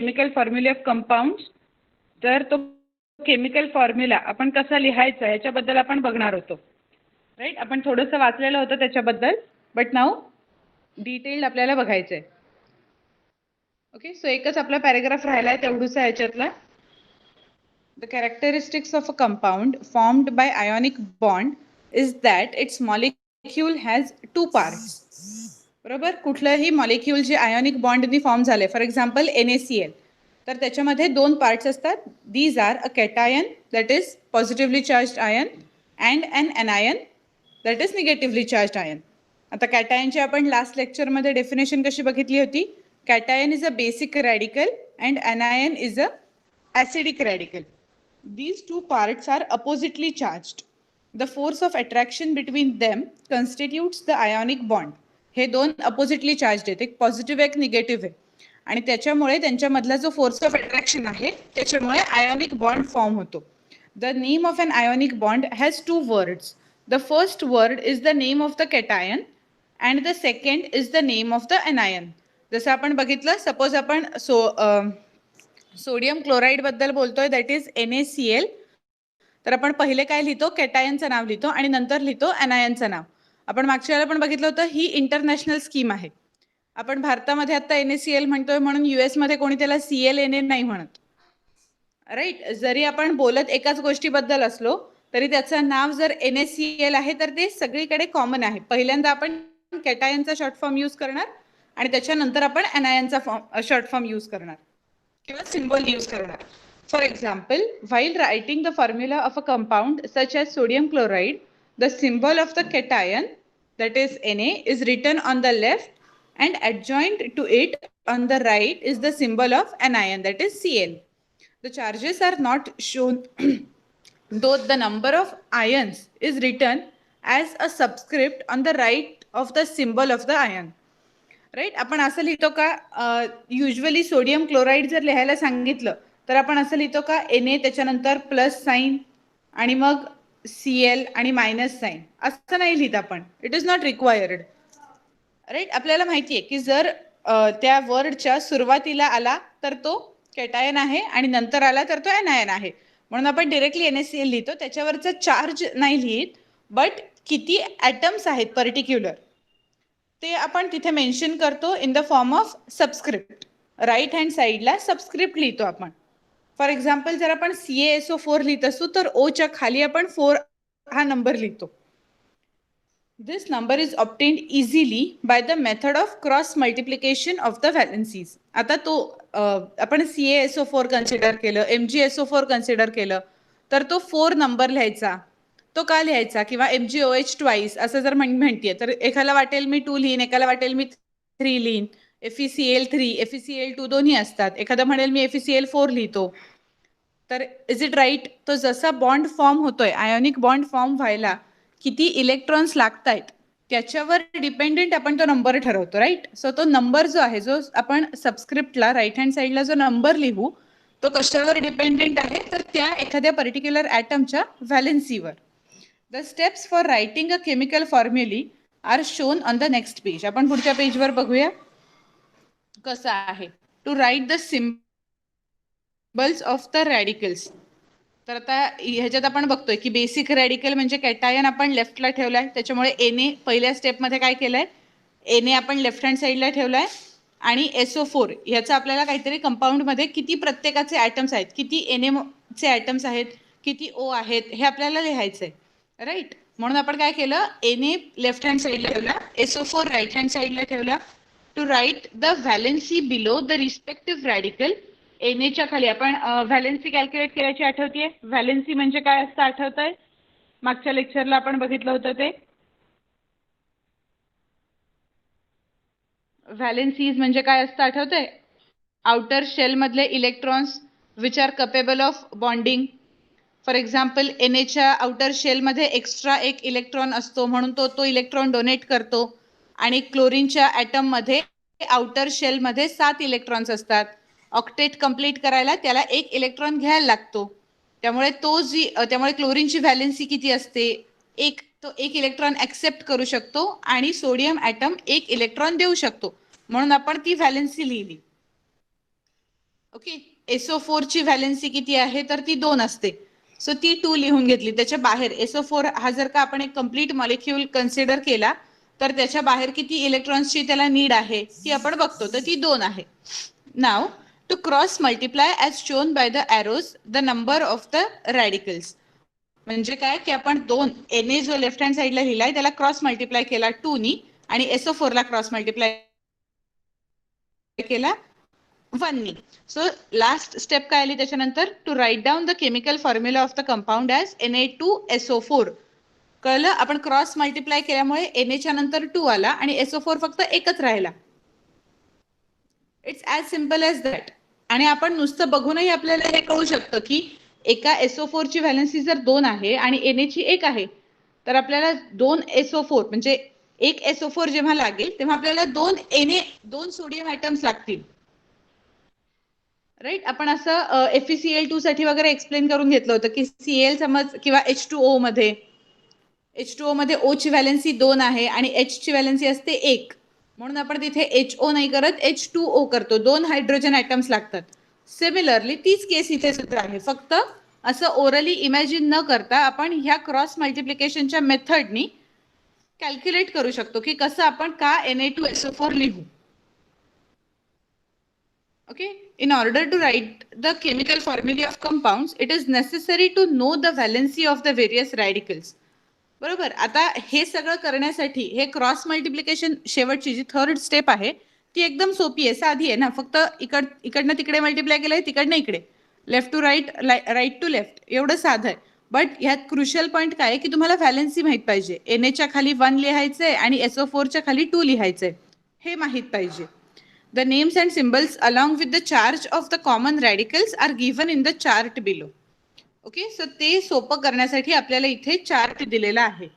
Chemical formula of compounds. तर तो chemical formula आपण कसा लिहायचा याच्याबद्दल आपण बघणार होतो. राईट, आपण थोडंसं वाचलेलं होतं त्याच्याबद्दल, बट नाऊ डिटेल्ड आपल्याला बघायचं आहे. ओके, सो एकच आपला पॅरेग्राफ राहिला आहे तेवढंच आहे याच्यातला. The characteristics of a compound formed by ionic bond is that its molecule has two parts. बरोबर, कुठलंही मॉलिक्यूल जे आयोनिक बॉन्डनी फॉर्म झाले, फॉर एक्झाम्पल NaCl, तर त्याच्यामध्ये दोन पार्ट्स असतात. These are a cation that is positively charged ion and an anion that is negatively charged ion. आता कॅटायनची आपण लास्ट लेक्चरमध्ये डेफिनेशन कशी बघितली होती. Cation is a basic radical and anion is a acidic radical. These two parts are oppositely charged. The force of attraction between them constitutes the ionic bond. हे दोन oppositely charge आहेत, एक positive एक negative आहे, आणि त्याच्यामुळे त्यांच्यामधला जो फोर्स ऑफ अट्रॅक्शन आहे त्याच्यामुळे आयोनिक बॉन्ड फॉर्म होतो. The name of an ionic bond has two words. The first word is the name of the cation and the second is the name of the anion. जसं आपण बघितलं, suppose आपण sodium chloride बद्दल बोलतोय, that is NaCl. तर आपण पहिले काय लिहितो, कॅटायनचं नाव लिहितो आणि नंतर लिहितो एनायनचं नाव. आपण मागच्या वेळेला पण बघितलं होतं, ही इंटरनॅशनल स्कीम आहे. आपण भारतामध्ये आता NaCl म्हणतोय म्हणून US मध्ये कोणी त्याला ClNa नाही म्हणत. राईट, जरी आपण बोलत एकाच गोष्टीबद्दल असलो तरी त्याचं नाव जर NaCl आहे तर ते सगळीकडे कॉमन आहे. पहिल्यांदा आपण कॅटायनचा शॉर्ट फॉर्म यूज करणार आणि त्याच्यानंतर आपण एनायनचा शॉर्ट फॉर्म यूज करणार किंवा सिम्बॉल यूज करणार. For example, while writing the formula of a compound such as sodium chloride, the symbol of the cation, that is Na, is written on the left, and adjoined to it on the right is the symbol of anion, that is Cl. The charges are not shown though the number of ions is written as a subscript on the right of the symbol of the ion. Right, आपण असं लिहितो का, usually sodium chloride जर लिहायला सांगितलं तर आपण असं लिहितो का, Na त्याच्यानंतर प्लस साईन आणि मग Cl आणि मायनस साईन, असं नाही लिहित आपण. It is not required. Right, आपल्याला माहिती आहे की जर त्या वर्डच्या सुरुवातीला आला तर तो कॅटायन आहे आणि नंतर आला तर तो एनायन आहे, म्हणून आपण डिरेक्टली NaCl लिहितो. त्याच्यावरचा चार्ज नाही लिहित, बट किती ॲटम्स आहेत पर्टिक्युलर ते आपण तिथे मेन्शन करतो in the form of subscript. Right hand साईडला सबस्क्रिप्ट लिहितो आपण. फॉर एक्झाम्पल, जर आपण CaSO4 लिहित असू तर ओच्या खाली आपण 4 हा नंबर लिहितो. This number is obtained easily by the method of cross multiplication of the valencies. आता तो आपण CaSO4 कन्सिडर केलं, MgSO4 कन्सिडर केलं तर तो 4 नंबर लिहायचा. तो का लिहायचा, किंवा MgOH ट्वाईस असं जर म्हणतीये तर एकाला वाटेल मी 2 लिहीन, एकाला वाटेल मी 3 लिहीन. FeCl3, FeCl2 दोन्ही असतात. एखादा म्हणेल मी FeCl4 लिहितो. तर इज इट राईट? तो जसा बॉन्ड फॉर्म होतोय, आयोनिक बॉन्ड फॉर्म व्हायला किती इलेक्ट्रॉन्स लागतायत त्याच्यावर डिपेंडेंट आपण तो नंबर ठरवतो. राईट, सो तो नंबर जो आहे, जो आपण सबस्क्रिप्टला राईट हँड साईडला जो नंबर लिहू तो कशावर डिपेंडेंट आहे, तर त्या एखाद्या particular ॲटमच्या व्हॅलेन्सीवर. The steps for writing a chemical formulae are shown on the next page. आपण पुढच्या पेजवर बघूया कसं आहे. To write the symbols of the radicals. तर आता ह्याच्यात आपण बघतोय की बेसिक रॅडिकल म्हणजे कॅटायन आपण लेफ्टला ठेवलाय, त्याच्यामुळे Na पहिल्या स्टेपमध्ये काय केलंय, Na आपण लेफ्ट हँड साईडला ठेवलाय आणि SO4 ह्याचं आपल्याला काहीतरी कंपाऊंडमध्ये किती प्रत्येकाचे ॲटम्स आहेत, किती Na चे ॲटम्स आहेत, किती O आहेत, हे आपल्याला लिहायचंय. राईट, म्हणून आपण काय केलं, Na लेफ्ट हँड साईडला ठेवला, SO4 राईट हँड साईडला ठेवला. To write the valency below the respective radical. Na खाली आपण व्हॅलेन्सी कॅल्क्युलेट करायची आठवतीये. व्हॅलेन्सी म्हणजे काय असतं आठवतंय, मागच्या लेक्चरला आपण बघितलं होतं ते. व्हॅलेन्सीज म्हणजे काय असतं आठवतंय, आउटर शेल मधले electrons which are capable of bonding. For example, Naच्या आउटर शेलमध्ये एक्स्ट्रा एक इलेक्ट्रॉन असतो म्हणून तो इलेक्ट्रॉन डोनेट करतो, आणि क्लोरीनच्या ॲटममध्ये आउटर शेलमध्ये 7 इलेक्ट्रॉन्स असतात. ऑक्टेट कंप्लीट करायला त्याला 1 इलेक्ट्रॉन घ्यायला लागतो. त्यामुळे क्लोरीनची व्हॅलेन्सी किती असते, तो 1 इलेक्ट्रॉन ॲक्सेप्ट करू शकतो आणि सोडियम ॲटम 1 इलेक्ट्रॉन देऊ शकतो, म्हणून आपण ती व्हॅलेन्सी लिहिली. ओके, SO4 ची व्हॅलेन्सी किती आहे तर ती 2 असते. सो ती 2 लिहून घेतली. त्याच्या बाहेर SO4 हा जर का आपण एक कंप्लीट मॉलिक्यूल कन्सिडर केला तर त्याच्या बाहेर किती इलेक्ट्रॉन्सची त्याला नीड आहे ती आपण बघतो, तर ती 2 आहे. Now to cross multiply as shown by the arrows the number of the radicals. म्हणजे काय की आपण 2 Na जो लेफ्ट हँड साईडला लिहिलाय त्याला क्रॉस मल्टिप्लाय केला 2 नी आणि SO4 ला क्रॉस मल्टिप्लाय केला 1 नी. सो लास्ट स्टेप काय आली त्याच्यानंतर, to write down the chemical formula of the compound as Na2SO4. कळलं, आपण क्रॉस मल्टिप्लाय केल्यामुळे Na च्या नंतर 2 आला आणि SO4 फक्त एकच राहिला. It's as simple as that. आणि आपण नुसतं बघूनही आपल्याला हे कळू शकतं की एका SO4 ची व्हॅलेन्सी जर 2 आहे आणि Na ची 1 आहे तर आपल्याला 2 SO4 म्हणजे एक SO4 जेव्हा लागेल तेव्हा आपल्याला 2 Na 2 सोडियम ॲटम्स लागतील. राईट, आपण असं FeCl2 साठी वगैरे एक्सप्लेन करून घेतलं होतं की Cl समज किंवा H2O मध्ये O ची व्हॅलेन्सी 2 आहे आणि H ची व्हॅलेन्सी असते 1, म्हणून आपण तिथे HO नाही करत H2O करतो. 2 हायड्रोजन ॲटम्स लागतात. सिमिलरली तीच केस इथे सुद्धा आहे, फक्त असं ओरली इमॅजिन न करता आपण ह्या क्रॉस मल्टिप्लिकेशनच्या मेथडनी कॅल्क्युलेट करू शकतो की कसं आपण का Na2SO4 लिहू. Okay, in order to write the chemical formulae of compounds, it is necessary to know the valency of the various radicals. बरोबर, आता हे सगळं करण्यासाठी हे क्रॉस मल्टिप्लिकेशन शेवटची जी थर्ड स्टेप आहे ती एकदम सोपी आहे, साधी आहे ना. फक्त इकडनं तिकडे मल्टिप्लाय केलंय, तिकडनं इकडे, left to right, right to left, एवढं साधं आहे. बट ह्यात क्रुशियल पॉईंट काय आहे की तुम्हाला व्हॅलेन्सी माहित पाहिजे. Na खाली 1 लिहायचंय आणि SO4 खाली 2 लिहायचंय, हे माहित पाहिजे. The names and symbols along with the charge of the common radicals are given in the chart below. Okay, so ते सोपं करण्यासाठी आपल्याला इथे चार्ट दिलेला आहे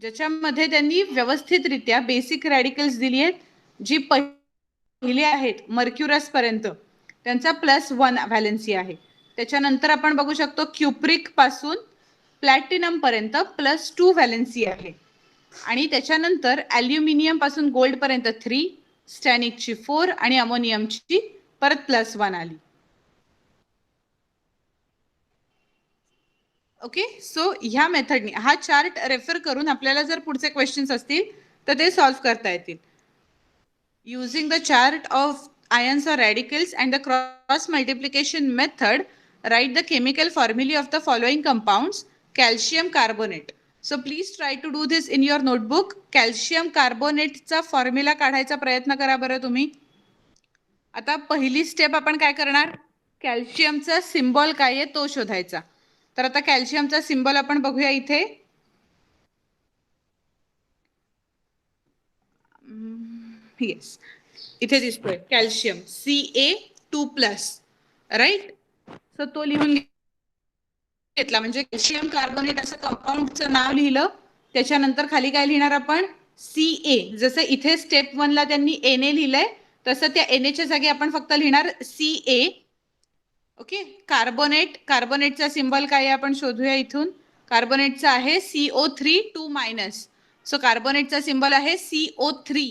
ज्याच्यामध्ये त्यांनी व्यवस्थितरित्या बेसिक रॅडिकल्स दिली आहेत. जी पहिले आहेत मर्क्युरस पर्यंत त्यांचा +1 व्हॅलेन्सी आहे. त्याच्यानंतर आपण बघू शकतो क्युप्रिक पासून प्लॅटिनम पर्यंत +2 व्हॅलेन्सी आहे. आणि त्याच्यानंतर ॲल्युमिनियम पासून गोल्ड पर्यंत 3, स्टॅनिकची 4 आणि अमोनियमची परत +1 आली. ओके, सो ह्या मेथडनी हा चार्ट रेफर करून आपल्याला जर पुढचे क्वेश्चन्स असतील तर ते सॉल्व्ह करता येतील. Using the chart of ions or radicals and the cross multiplication method, write the chemical formulae of the following compounds. Calcium carbonate. So please try to do this in your notebook. Calcium कार्बोनेटचा formula काढायचा प्रयत्न करा बरं तुम्ही. आता पहिली step आपण काय करणार, कॅल्शियमचा सिम्बॉल काय आहे तो शोधायचा. तर आता कॅल्शियमचा सिम्बॉल आपण बघूया इथे. येस, इथे दिसतोय कॅल्शियम Ca2+, राईट. सो तो लिहून घेतला म्हणजे कॅल्शियम कार्बोनेट असं कंपाऊंडचं नाव लिहिलं. त्याच्यानंतर खाली काय लिहिणार आपण, Ca. जसं इथे स्टेप 1 ला त्यांनी Na लिहिलंय तसं त्या Na च्या जागी आपण फक्त लिहिणार Ca. ओके, कार्बोनेटचा सिम्बॉल काय आहे आपण शोधूया इथून. कार्बोनेटचा आहे CO3 2-. सो कार्बोनेटचा सिम्बॉल आहे CO3,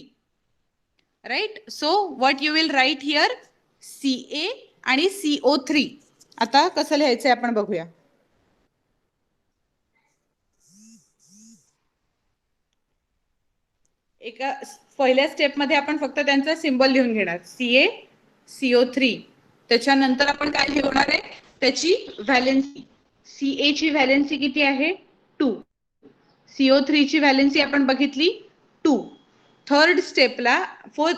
right. So what you will write here, Ca आणि CO3. आता कसं लिहायचंय आपण बघूया. एका पहिल्या स्टेपमध्ये आपण फक्त त्यांचा सिम्बॉल लिहून घेणार Ca CO3. त्याच्यानंतर आपण काय लिहणार आहे, त्याची व्हॅलेन्सी. Ca ची व्हॅलेन्सी किती आहे 2, CO3 ची व्हॅलेन्सी आपण बघितली 2. थर्ड स्टेपला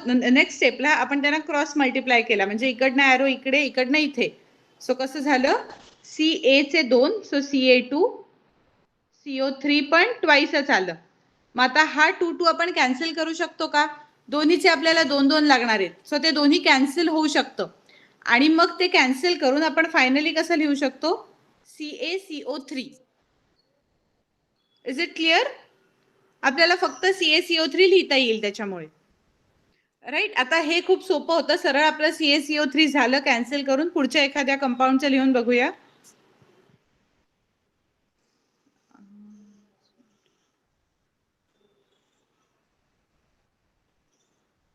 नेक्स्ट स्टेपला आपण त्यांना क्रॉस मल्टिप्लाय केला म्हणजे इकडनं ॲरो इकडे, इकडनं इथे. सो कसं झालं, Ca चे 2, सो Ca2, CO3 पण ट्वाइसच आलं. मग आता हा 2 आपण कॅन्सल करू शकतो का, दोन्हीचे आपल्याला 2-2 लागणार आहेत. सो ते दोन्ही कॅन्सल होऊ शकतं आणि मग ते कॅन्सल करून आपण फायनली कसं लिहू शकतो, CaCO3. Is it clear. आपल्याला फक्त CaCO3 लिहिता येईल त्याच्यामुळे, राईट. आता हे खूप सोपं होतं, सरळ आपलं CaCO3 झालं कॅन्सल करून. पुढच्या एखाद्या कंपाऊंडचं लिहून बघूया.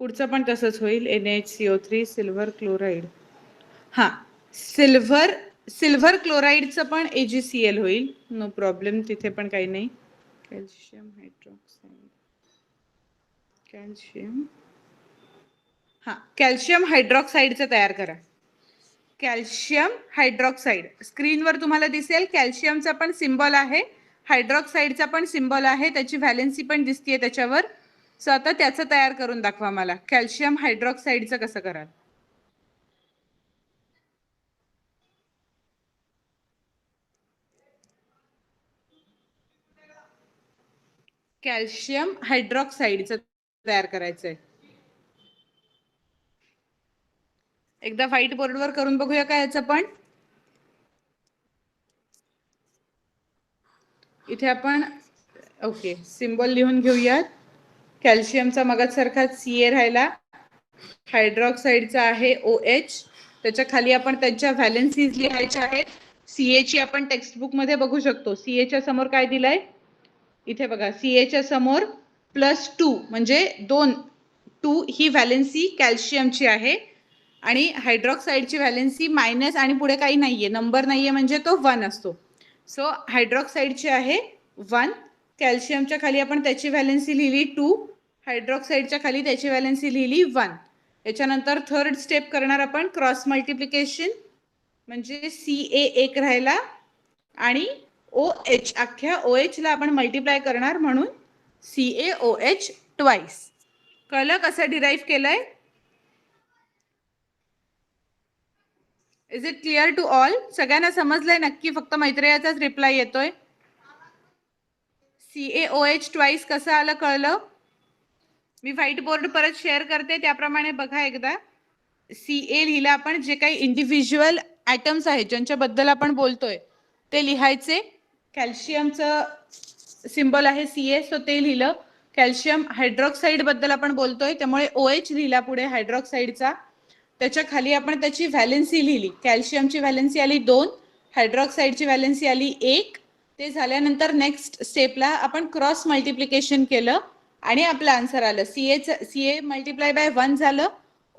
पुढचं पण तसंच होईल. NaHCO3 silver chloride. हां, सिल्वर क्लोराईडचं पण AgCl होईल. नो प्रॉब्लेम, तिथे पण काही नाही. कॅल्शियम हायड्रॉक्साईड, कॅल्शियम हायड्रॉक्साईडचं तयार करा. कॅल्शियम हायड्रॉक्साईड स्क्रीनवर तुम्हाला दिसेल. कॅल्शियमचा पण सिम्बॉल आहे, हायड्रॉक्साईडचा पण सिम्बॉल आहे, त्याची व्हॅलेन्सी पण दिसतीये त्याच्यावर. सो आता त्याचं तयार करून दाखवा मला. कॅल्शियम हायड्रॉक्साईडचं कसं कराल? कॅल्शियम हायड्रॉक्साईडचं तयार करायचंय. एकदा व्हाईट बोर्डवर करून बघूया का याचं पण. इथे आपण ओके सिम्बॉल लिहून घेऊयात. कॅल्शियमचा मगासारखा Ca राहिला, हायड्रॉक्साईडचा आहे OH, त्याच्या खाली आपण त्यांच्या व्हॅलेन्सीज लिहायच्या आहेत. Ca ची आपण टेक्स्टबुक मध्ये बघू शकतो. Ca च्या समोर काय दिलंय इथे बघा. Ca च्या समोर +2 म्हणजे 2 ही व्हॅलेन्सी कॅल्शियमची आहे आणि हायड्रॉक्साईडची व्हॅलेन्सी मायनस आणि पुढे काही नाहीये, नंबर नाहीये म्हणजे तो 1 असतो. सो हायड्रॉक्साईडची आहे 1, कॅल्शियमच्या खाली आपण त्याची व्हॅलेन्सी लिहिली 2, हायड्रॉक्साईडच्या खाली त्याची व्हॅलेन्सी लिहिली 1. याच्यानंतर थर्ड स्टेप करणार आपण क्रॉस मल्टिप्लिकेशन, म्हणजे Ca एक राहिला आणि OH अख्ख्या OH ला आपण मल्टिप्लाय करणार म्हणून CaOH ट्वाइस. कळलं कसं डिराईव्ह केलंय? Is it clear to all? सगळ्यांना समजलंय नक्की? फक्त मैत्रेयाचाच रिप्लाय येतोय. CaOH ट्वाइस कसं आलं कळलं? मी व्हाईट बोर्ड परत शेअर करते, त्याप्रमाणे बघा एकदा. Ca लिहिला आपण, जे काही इंडिव्हिज्युअल ॲटम्स आहेत ज्यांच्याबद्दल आपण बोलतोय ते लिहायचे. कॅल्शियमचं सिम्बॉल आहे Ca, सो ते लिहिलं. कॅल्शियम हायड्रॉक्साईड बद्दल आपण बोलतोय त्यामुळे OH लिहिला पुढे हायड्रॉक्साईडचा. त्याच्या खाली आपण त्याची व्हॅलेन्सी लिहिली. कॅल्शियमची व्हॅलेन्सी आली 2, हायड्रॉक्साईडची व्हॅलेन्सी आली 1. ते झाल्यानंतर नेक्स्ट स्टेपला आपण क्रॉस मल्टिप्लिकेशन केलं आणि आपलं आन्सर आलं. Ca मल्टिप्लाय बाय 1 झालं,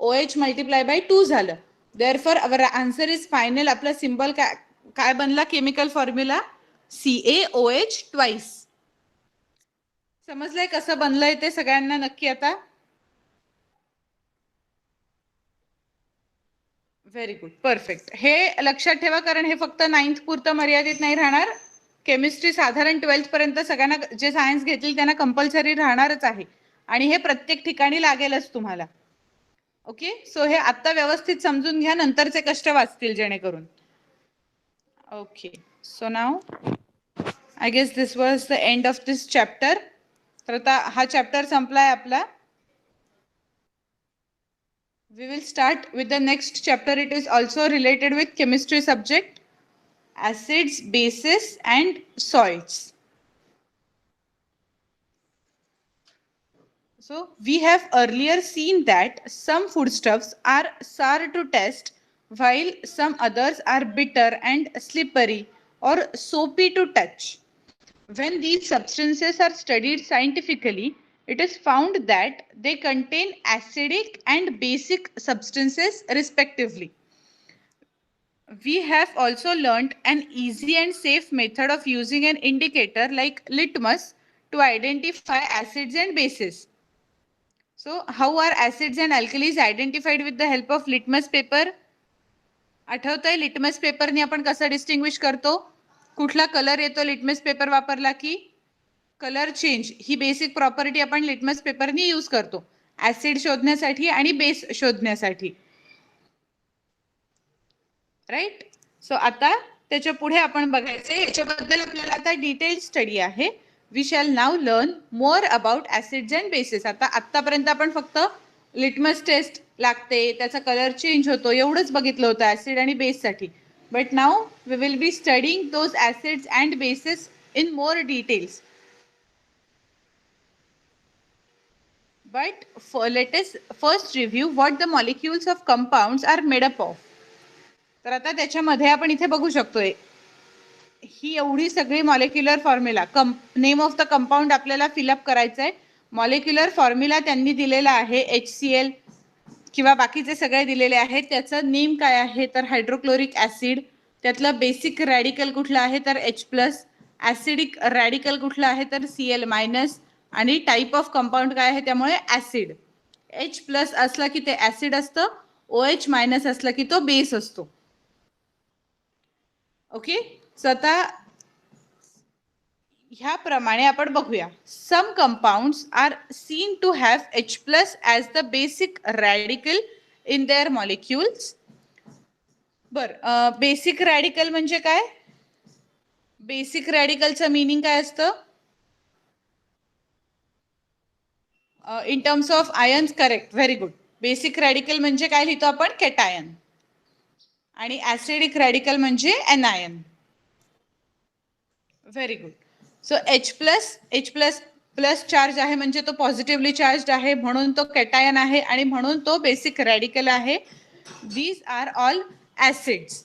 OH मल्टिप्लाय बाय 2 झालं. Therefore our answer is final. आपला सिम्बॉल काय बनला केमिकल फॉर्म्युला? CaOH twice. समजलंय कसं बनलंय ते सगळ्यांना नक्की आता? Very good, perfect. हे लक्षात ठेवा, कारण हे फक्त 9th पुरतं मर्यादित नाही राहणार. केमिस्ट्री साधारण 12th पर्यंत सगळ्यांना, जे सायन्स घेतील त्यांना कंपल्सरी राहणारच आहे आणि हे प्रत्येक ठिकाणी लागेलच तुम्हाला. ओके, सो हे आता व्यवस्थित समजून घ्या, नंतरचे कष्ट वाचतील जेणेकरून. Okay, so now I guess this was the end of this chapter. तर आता हा चॅप्टर संपलाय आपला. We will start with the next chapter. It is also related with chemistry subject, acids, bases and salts. So we have earlier seen that some foodstuffs are sour to taste while some others are bitter and slippery or soapy to touch. When these substances are studied scientifically, it is found that they contain acidic and basic substances respectively. We have also learnt an easy and safe method of using an indicator like litmus to identify acids and bases. So, how are acids and alkalis identified with the help of litmus paper? आठवतंय litmus पेपरने आपण कसं distinguish करतो? कुठला colour येतो litmus paper वापरला की? Colour change ही basic property आपण litmus पेपरने use करतो ऍसिड शोधण्यासाठी आणि बेस शोधण्यासाठी, राईट? सो आता त्याच्या पुढे आपण बघायचे, याच्याबद्दल आपल्याला आता डिटेल स्टडी आहे. We shall now learn more about acids and bases. आतापर्यंत आपण फक्त लिटमस टेस्ट लागते, त्याचा कलर चेंज होतो एवढंच बघितलं होतं ऍसिड आणि बेससाठी. But now we will be studying those acids and bases in more details. But let us first review what the molecules of compounds are made up of. तर आता त्याच्यामध्ये आपण इथे बघू शकतोय ही एवढी सगळी molecular formula, name of the compound आपल्याला फिलअप करायचं आहे. मॉलिक्युलर फॉर्म्युला त्यांनी दिलेला आहे HCl किंवा बाकीचे सगळे दिलेले आहेत. त्याचं नेम काय आहे तर हायड्रोक्लोरिक ऍसिड. त्यातलं बेसिक रॅडिकल कुठलं आहे तर H+, ऍसिडिक रॅडिकल कुठलं आहे तर Cl-, आणि टाईप ऑफ कंपाऊंड काय आहे त्यामुळे ऍसिड. H+ असला की ते ऍसिड असतं, OH- असला की तो बेस असतो. ओके, सो आता ह्याप्रमाणे आपण बघूया. Some compounds are seen to have H+ as the basic radical in their molecules. बर, बेसिक रॅडिकल म्हणजे काय? बेसिक रॅडिकलचं मीनिंग काय असतं? In terms of ions, correct, very good. Basic radical म्हणजे काय लिहितो आपण? कॅटायन. आणि ऍसिडिक रॅडिकल म्हणजे anion. Very good. So H+, charge आहे म्हणजे तो पॉझिटिव्हली चार्ज आहे, म्हणून तो कॅटायन आहे आणि म्हणून तो बेसिक रॅडिकल आहे. These are all acids,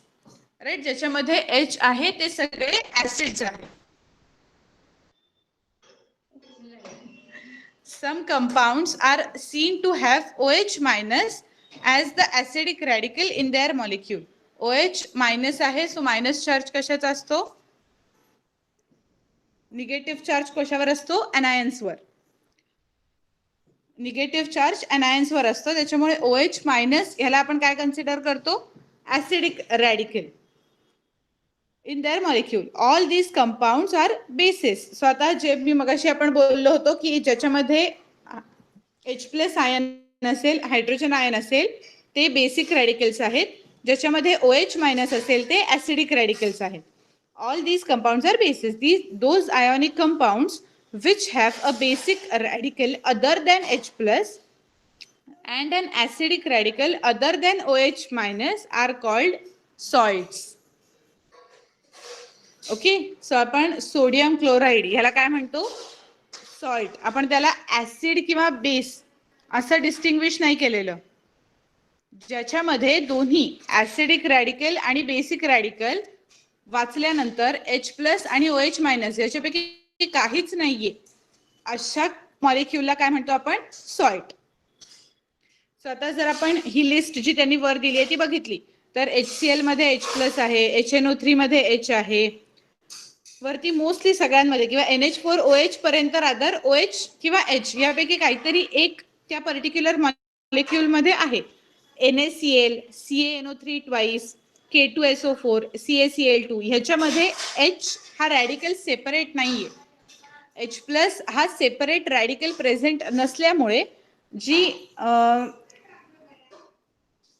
right. ज्याच्यामध्ये H आहे ते सगळे ऍसिड्स आहेत. Some compounds are seen to have OH- as the acidic radical in their molecule. OH- आहे, सो मायनस चार्ज कशाचा असतो? निगेटिव्ह चार्ज कशावर असतो? एनायन्सवर. निगेटिव्ह चार्ज एनायन्सवर असतो, त्याच्यामुळे OH- ह्याला आपण काय कन्सिडर करतो? Acidic radical in their molecule. All these compounds are bases. स्वतः जे मी मगाशी आपण बोललो होतो की ज्याच्यामध्ये H+ आयन असेल, हायड्रोजन आयन असेल, ते बेसिक रॅडिकल्स आहेत. ज्याच्यामध्ये OH- असेल ते ऍसिडिक रॅडिकल्स आहेत. All these compounds are bases. Those ionic compounds which have a basic radical other than H+ and an acidic radical other than OH- are called salts. Okay, so आपण sodium chloride ह्याला काय म्हणतो? Salt. आपण त्याला acid किंवा base असं distinguish नाही केलेलं. ज्याच्यामध्ये दोन्ही ऍसिडिक रॅडिकल आणि बेसिक रॅडिकल वाचल्यानंतर H+ आणि OH- याच्यापैकी काहीच नाहीये, अशा मॉलिक्युलला काय म्हणतो आपण? सॉल्ट. सो आता जर आपण ही लिस्ट जी त्यांनी वर दिली आहे ती बघितली तर HCl मध्ये H+ आहे, HNO3 मध्ये H आहे, वरती मोस्टली सगळ्यांमध्ये किंवा NH4OH पर्यंत रादर OH किंवा H यापैकी काहीतरी एक त्या पर्टिक्युलर मॉलिक्युल मध्ये आहे. NaCl, CaNO3 twice, K2SO4, CaCl2 ह्याच्यामध्ये H हा रॅडिकल सेपरेट नाहीये. H+ हा सेपरेट रॅडिकल प्रेझेंट नसल्यामुळे जी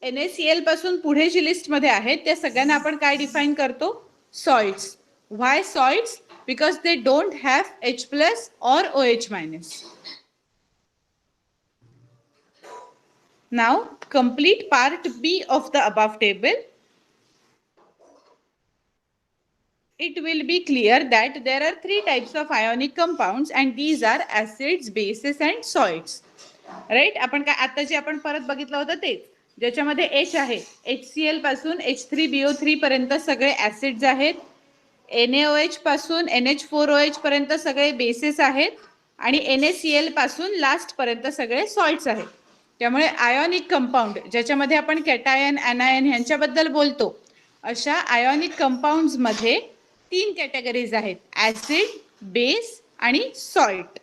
NaCl पासून पुढे जी लिस्ट मध्ये आहेत त्या सगळ्यांना आपण काय डिफाइन करतो? Salts. Why salts? Because they don't have H+ or OH-. Now complete part B of the above table. It will be clear that there are three types of ionic compounds and these are acids, bases and salts. Right. आपण काय आता जे आपण परत बघितलं होतं तेच, ज्याच्यामध्ये H आहे, HCl पासून H3BO3 पर्यंत सगळे ऍसिड्स आहेत, NaOH पासून NH4OH पर्यंत सगळे बेसेस आहेत आणि NaCl पासून लास्ट पर्यंत सगळे सॉल्ट्स आहेत. त्यामुळे आयोनिक कंपाऊंड ज्याच्यामध्ये आपण कॅटायन, एनायन यांच्याबद्दल बोलतो, अशा आयोनिक कंपाऊंड्स मध्ये तीन कॅटेगरीज आहेत: ऍसिड, बेस आणि salt.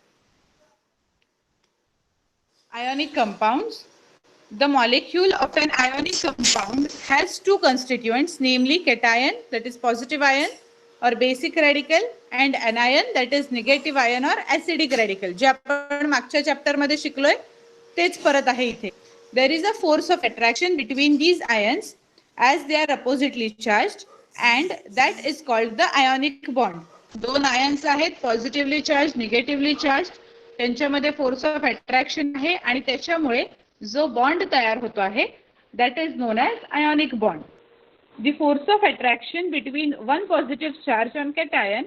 Ionic compounds. The molecule of an ionic compound has two constituents, namely cation, that is positive ion or basic radical, and anion, that is negative ion or acidic radical. जे आपण मागच्या chapter मध्ये शिकलोय तेच परत आहे इथे. There is a force of attraction between these ions as they are oppositely charged and that is called the ionic bond. दोन आयन्स आहेत, पॉझिटिव्हली चार्ज, निगेटिव्हली चार्ज, त्यांच्यामध्ये फोर्स ऑफ अट्रॅक्शन आहे आणि त्याच्यामुळे जो बॉन्ड तयार होतो आहे that is non as ionic bond. The force of attraction between one positive charge on cation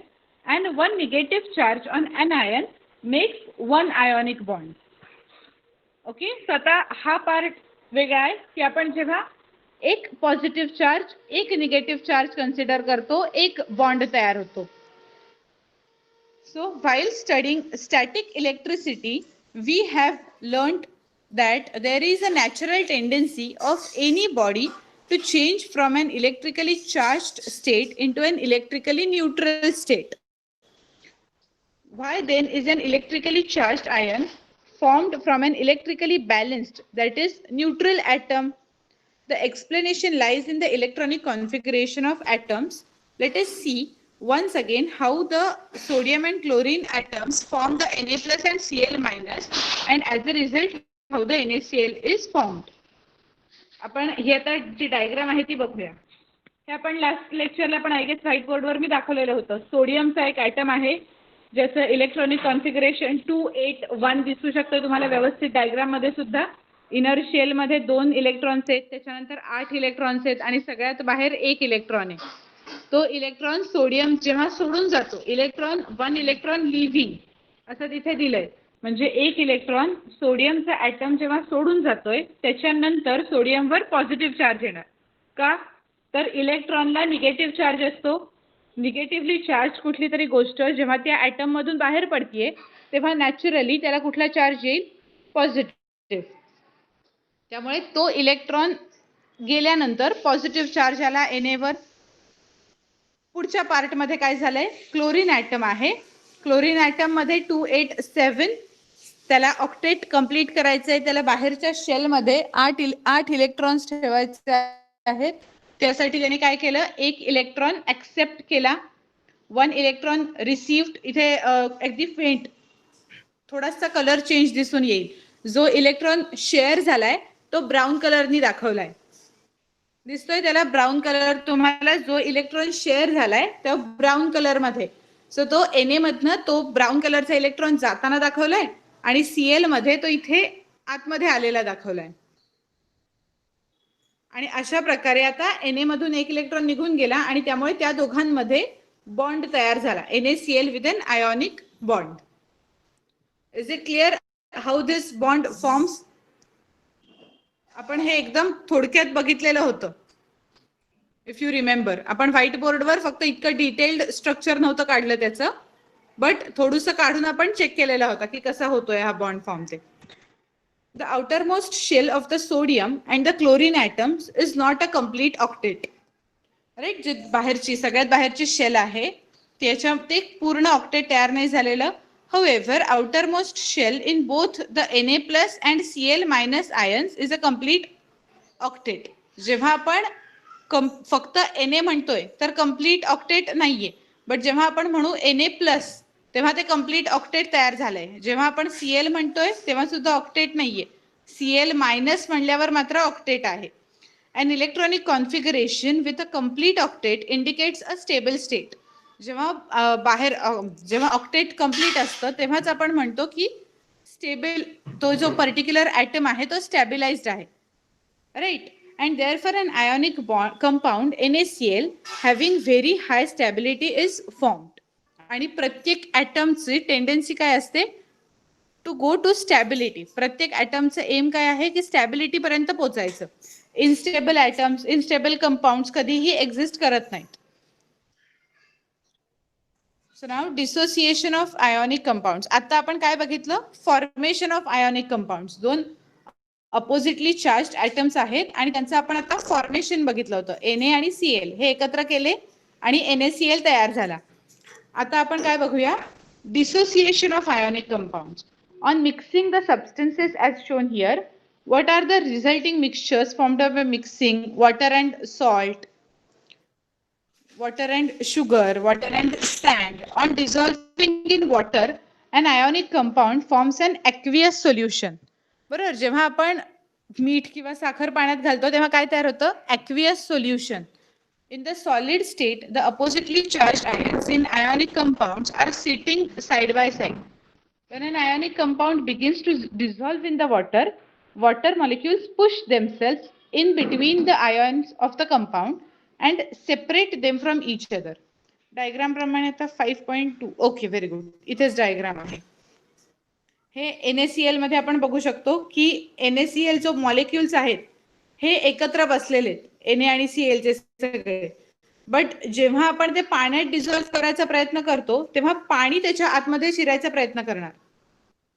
and one negative charge on anion makes one ionic bond. Okay, स्वतः हा part वेगळा आहे की आपण जेव्हा एक पॉझिटिव्ह चार्ज एक निगेटिव्ह चार्ज कन्सिडर करतो, एक बॉन्ड तयार होतो. So while studying static electricity, we have learned that there is a natural tendency of any body to change from an electrically charged state into an electrically neutral state. Why then is an electrically charged ion formed from an electrically balanced, that is, neutral atom? The explanation lies in the electronic configuration of atoms. Let us see once again how the sodium and chlorine atoms form the Na plus and Cl minus, and as a result how the NaCl is formed. आपण ही आता जी diagram आहे ती बघूया. हे आपण last लेक्चरला पण I guess white बोर्डवर मी दाखवलेलं होतं. सोडियमचा एक ॲटम आहे ज्याचं इलेक्ट्रॉनिक कॉन्फिगरेशन 281 दिसू शकतं तुम्हाला व्यवस्थित डायग्राम मध्ये सुद्धा. इनर शेल मध्ये 2 इलेक्ट्रॉन्स आहेत, त्याच्यानंतर 8 इलेक्ट्रॉन्स आहेत आणि सगळ्यात बाहेर 1 इलेक्ट्रॉन आहे. तो इलेक्ट्रॉन सोडियम जेव्हा सोडून जातो, इलेक्ट्रॉन 1 इलेक्ट्रॉन लिव्हिंग असं तिथे दिलंय. म्हणजे 1 इलेक्ट्रॉन सोडियमचा ॲटम जेव्हा सोडून जातोय त्याच्यानंतर सोडियमवर पॉझिटिव्ह चार्ज येणार. का? तर इलेक्ट्रॉनला निगेटिव्ह चार्ज असतो. निगेटिव्हली चार्ज कुठली तरी गोष्ट जेव्हा त्या ॲटम मधून बाहेर पडतीये तेव्हा नॅचरली त्याला कुठला चार्ज येईल? पॉझिटिव्ह. त्यामुळे तो इलेक्ट्रॉन गेल्यानंतर पॉझिटिव्ह चार्ज आला Na वर. पुढच्या पार्ट मध्ये काय झालंय? क्लोरीन ॲटम आहे. क्लोरीन ॲटम मध्ये 287, त्याला ऑक्टेट कंप्लीट करायचं आहे. त्याला बाहेरच्या शेल मध्ये 8 इलेक्ट्रॉन्स ठेवायचे आहेत. त्यासाठी त्याने काय केलं? 1 इलेक्ट्रॉन ऍक्सेप्ट केला, 1 इलेक्ट्रॉन रिसिव्ड. इथे अगदी फेंट थोडासा कलर चेंज दिसून येईल. जो इलेक्ट्रॉन शेअर झालाय तो ब्राऊन कलरनी दाखवलाय. दिसतोय त्याला ब्राऊन कलर तुम्हाला? जो इलेक्ट्रॉन शेअर झालाय तो ब्राऊन कलर मध्ये. सो तो Na मधनं तो ब्राऊन कलरचा इलेक्ट्रॉन जाताना दाखवलाय आणि Cl मध्ये तो इथे आतमध्ये आलेला दाखवलाय. आणि अशा प्रकारे आता Na मधून 1 इलेक्ट्रॉन निघून गेला आणि त्यामुळे त्या दोघांमध्ये बॉन्ड तयार झाला, NaCl with an ionic bond. Is it clear how this bond forms? आपण हे एकदम थोडक्यात बघितलेलं होतं. इफ यू रिमेंबर, आपण व्हाईट बोर्डवर फक्त इतकं डिटेल्ड स्ट्रक्चर नव्हतं काढलं त्याचं, बट थोडंसं काढून आपण चेक केलेला होता की कसा होतोय हा बॉन्ड फॉर्म ते. The outermost shell of the sodium and the chlorine atoms is not a complete octet. Right? जे बाहेरची सगळ्यात बाहेरची शेल आहे त्याच्या ते पूर्ण ऑक्टेट तयार नाही झालेलं. However, outermost shell in both the Na plus and Cl minus ions is a complete octet. जेव्हा आपण फक्त Na म्हणतोय तर कंप्लीट ऑक्टेट नाहीये, बट जेव्हा आपण म्हणू Na प्लस तेव्हा ते कंप्लीट ऑक्टेट तयार झालंय. जेव्हा आपण Cl म्हणतोय तेव्हा सुद्धा ऑक्टेट नाहीये. Cl मायनस म्हणल्यावर मात्र ऑक्टेट आहे. An electronic configuration with a complete octet indicates a stable state. जेव्हा जेव्हा ऑक्टेट कंप्लीट असतं तेव्हाच आपण म्हणतो की स्टेबल, तो जो पर्टिक्युलर ॲटम आहे तो स्टॅबिलाइज्ड आहे. Right? And therefore an ionic compound NaCl having very high stability is formed. आणि प्रत्येक ॲटमची टेंडन्सी काय असते? To go to stability. प्रत्येक ॲटमचं एम काय आहे की स्टॅबिलिटी पर्यंत पोहोचायचं. इनस्टेबल ॲटम्स, इनस्टेबल कंपाऊंड्स कधीही एक्झिस्ट करत नाहीत. So now dissociation of ionic compounds. आता आपण काय बघितलं? Formation of ionic compounds. 2 oppositely charge atoms आहेत आणि त्यांचं आपण आता फॉर्मेशन बघितलं होतं. Na आणि Cl हे एकत्र केले आणि NaCl तयार झाला. आता आपण काय बघूया? Dissociation of ionic compounds. On mixing the substances as shown here, what are the resulting mixtures formed by mixing water and salt, water and sugar, water and sand? On dissolving in water, an ionic compound forms an aqueous solution. बरोबर? जेव्हा आपण मीठ किंवा साखर पाण्यात घालतो तेव्हा काय तयार होतं? Aqueous solution. In the solid state, the oppositely charged ions in ionic compounds are sitting side by side. When an ionic compound begins to dissolve in the water, water molecules push themselves in between the ions of the compound and separate them from each other. Diagram प्रमाणे आता 5.2. Okay, very good. इथेच diagram आहे. हे NaCl मध्ये आपण बघू शकतो की NaCl जो मॉलिक्युल्स आहेत हे एकत्र बसलेले आहेत, Na आणि Cl चे सगळे. बट जेव्हा आपण ते पाण्यात डिझॉल्व्ह करायचा प्रयत्न करतो तेव्हा पाणी त्याच्या आतमध्ये शिरायचा प्रयत्न करणार.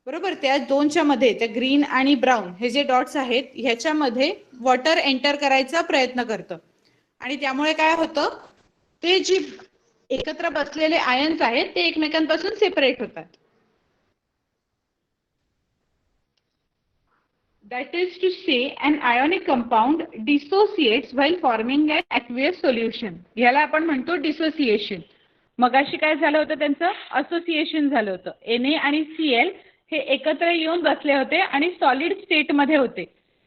बरोबर. त्या दोनच्या मध्ये, त्या ग्रीन आणि ब्राऊन हे जे डॉट्स आहेत ह्याच्यामध्ये वॉटर एंटर करायचा प्रयत्न करतं आणि त्यामुळे काय होतं, ते जी एकत्र बसलेले आयन्स आहेत ते एकमेकांपासून सेपरेट होतात. That is to say, an ionic compound dissociates while forming an aqueous solution. याला आपण म्हणतो डिसोसिएशन. मगाशी काय झालं होतं, त्यांचं असोसिएशन झालं होतं. Na आणि Cl हे एकत्र येऊन बसले होते आणि सॉलिड स्टेट मध्ये होते.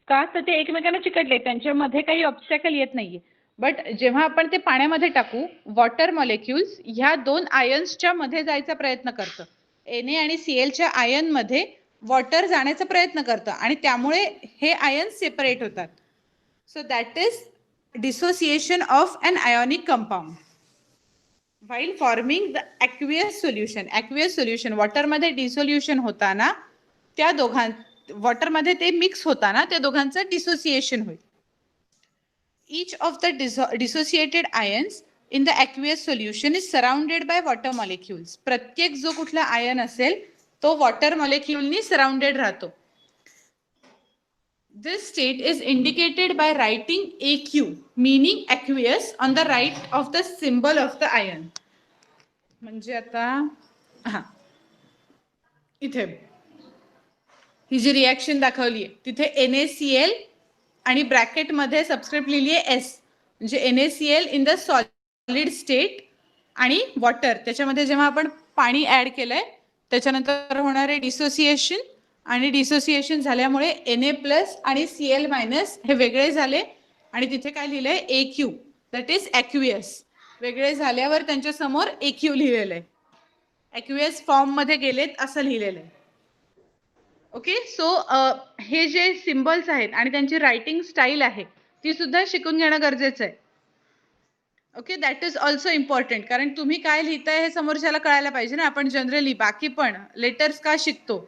का तर ते एकमेकांना चिकटले, त्यांच्यामध्ये काही ऑब्स्टॅकल येत नाहीये. बट जेव्हा आपण ते पाण्यामध्ये टाकू, वॉटर मॉलिक्युल्स ह्या दोन आयन्सच्या मध्ये जायचा प्रयत्न करतं. Na आणि Clच्या आयन मध्ये वॉटर जाण्याचा प्रयत्न करतं आणि त्यामुळे हे आयन्स सेपरेट होतात. So that is dissociation of an ionic compound while forming the aqueous solution. Aqueous solution वॉटरमध्ये डिसोल्युशन होताना त्या वॉटरमध्ये ते मिक्स होताना त्या दोघांचं डिसोसिएशन होईल. Each of the dissociated ions in the aqueous solution is surrounded by water molecules. प्रत्येक जो कुठला आयन असेल तो वॉटर मॉलिक्युलनी सराउंडेड राहतो. This state is indicated by writing AQ, meaning aqueous, on the right of the symbol of the ion. म्हणजे आता इथे ही जी reaction दाखवली आहे तिथे NaCl आणि ब्रॅकेट मध्ये सबस्क्रिप्ट लिहिली आहे S, म्हणजे NaCl in the solid state आणि वॉटर, त्याच्यामध्ये जेव्हा आपण पाणी ऍड केलंय त्याच्यानंतर होणारे डिसोसिएशन, आणि डिसोसिएशन झाल्यामुळे Na+ आणि Cl- हे वेगळे झाले आणि तिथे काय लिहिलंय AQ, दॅट इज ॲक्वियस. वेगळे झाल्यावर त्यांच्या समोर AQ लिहिलेलं आहे, ॲक्वियस फॉर्म मध्ये गेलेत असं लिहिलेलं आहे. ओके. सो हे जे सिम्बल्स आहेत आणि त्यांची रायटिंग स्टाईल आहे ती सुद्धा शिकून घेणं गरजेचं आहे. Okay, that is also important, कारण तुम्ही काय लिहिताय हे समोरच्याला कळायला पाहिजे ना. आपण जनरली बाकी पण लेटर्स का शिकतो,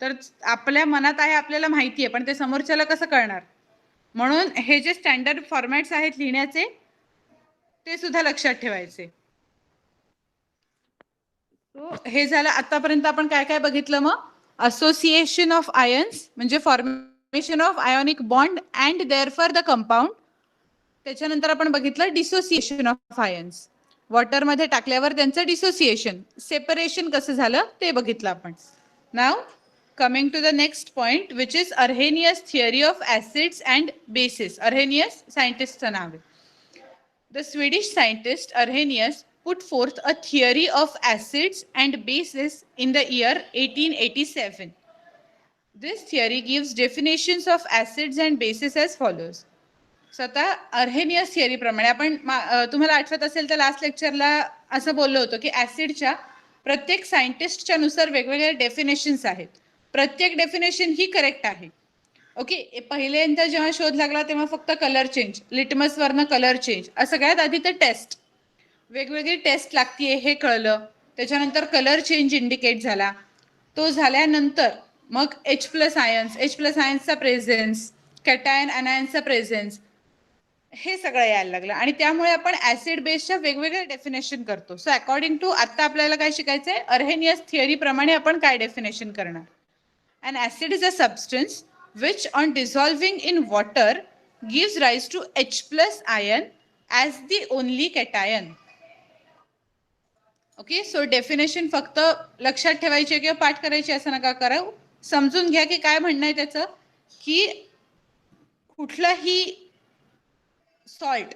तर आपल्या मनात आहे, आपल्याला माहिती आहे, पण ते समोरच्याला कसं कळणार. म्हणून हे जे स्टँडर्ड फॉर्मॅट्स आहेत लिहिण्याचे ते सुद्धा लक्षात ठेवायचे. सो हे झालं. आतापर्यंत आपण काय काय बघितलं मग. असोसिएशन ऑफ आयन्स म्हणजे formation of ionic bond and therefore the compound. त्याच्यानंतर आपण बघितलं डिसोसिएशन ऑफ आयन्स, वॉटरमध्ये टाकल्यावर त्यांचं डिसोसिएशन, सेपरेशन कसं झालं ते बघितलं आपण. Now coming to the next point which is Arrhenius theory of acids and bases. Arrhenius सायंटिस्टचं नाव आहे. The Swedish scientist Arrhenius put forth a theory of acids and bases in the year 1887. This theory gives definitions of acids and bases as follows. स्वतः अर्हेनियस theory प्रमाणे आपण तुम्हाला आठवत असेल तर लास्ट लेक्चरला असं बोललो होतो की ऍसिडच्या प्रत्येक सायंटिस्टच्या नुसार वेगवेगळे डेफिनेशन्स आहेत. प्रत्येक डेफिनेशन ही करेक्ट आहे. ओके. पहिल्यांदा जेव्हा शोध लागला तेव्हा फक्त कलर चेंज, लिटमस वरनं कलर चेंज, सगळ्यात आधी तर टेस्ट, वेगवेगळी टेस्ट लागतीये हे कळलं. त्याच्यानंतर कलर चेंज इंडिकेट झाला. तो झाल्यानंतर मग H+ आयन्सचा प्रेझेन्स, कॅटायन अनायन्सचा प्रेझेन्स, हे सगळं यायला लागलं आणि त्यामुळे आपण ऍसिड बेसच्या वेगवेगळ्या डेफिनेशन करतो. सो अकॉर्डिंग टू आता आपल्याला काय शिकायचंय, अर्हेनियस थिअरी प्रमाणे आपण काय डेफिनेशन करणार. An acid is a substance which on dissolving in water gives rise to H+ ion as the only cation. Okay. So definition फक्त लक्षात ठेवायची किंवा पाठ करायची असं नका करा. समजून घ्या की काय म्हणणं आहे त्याचं, की कुठलाही सॉल्ट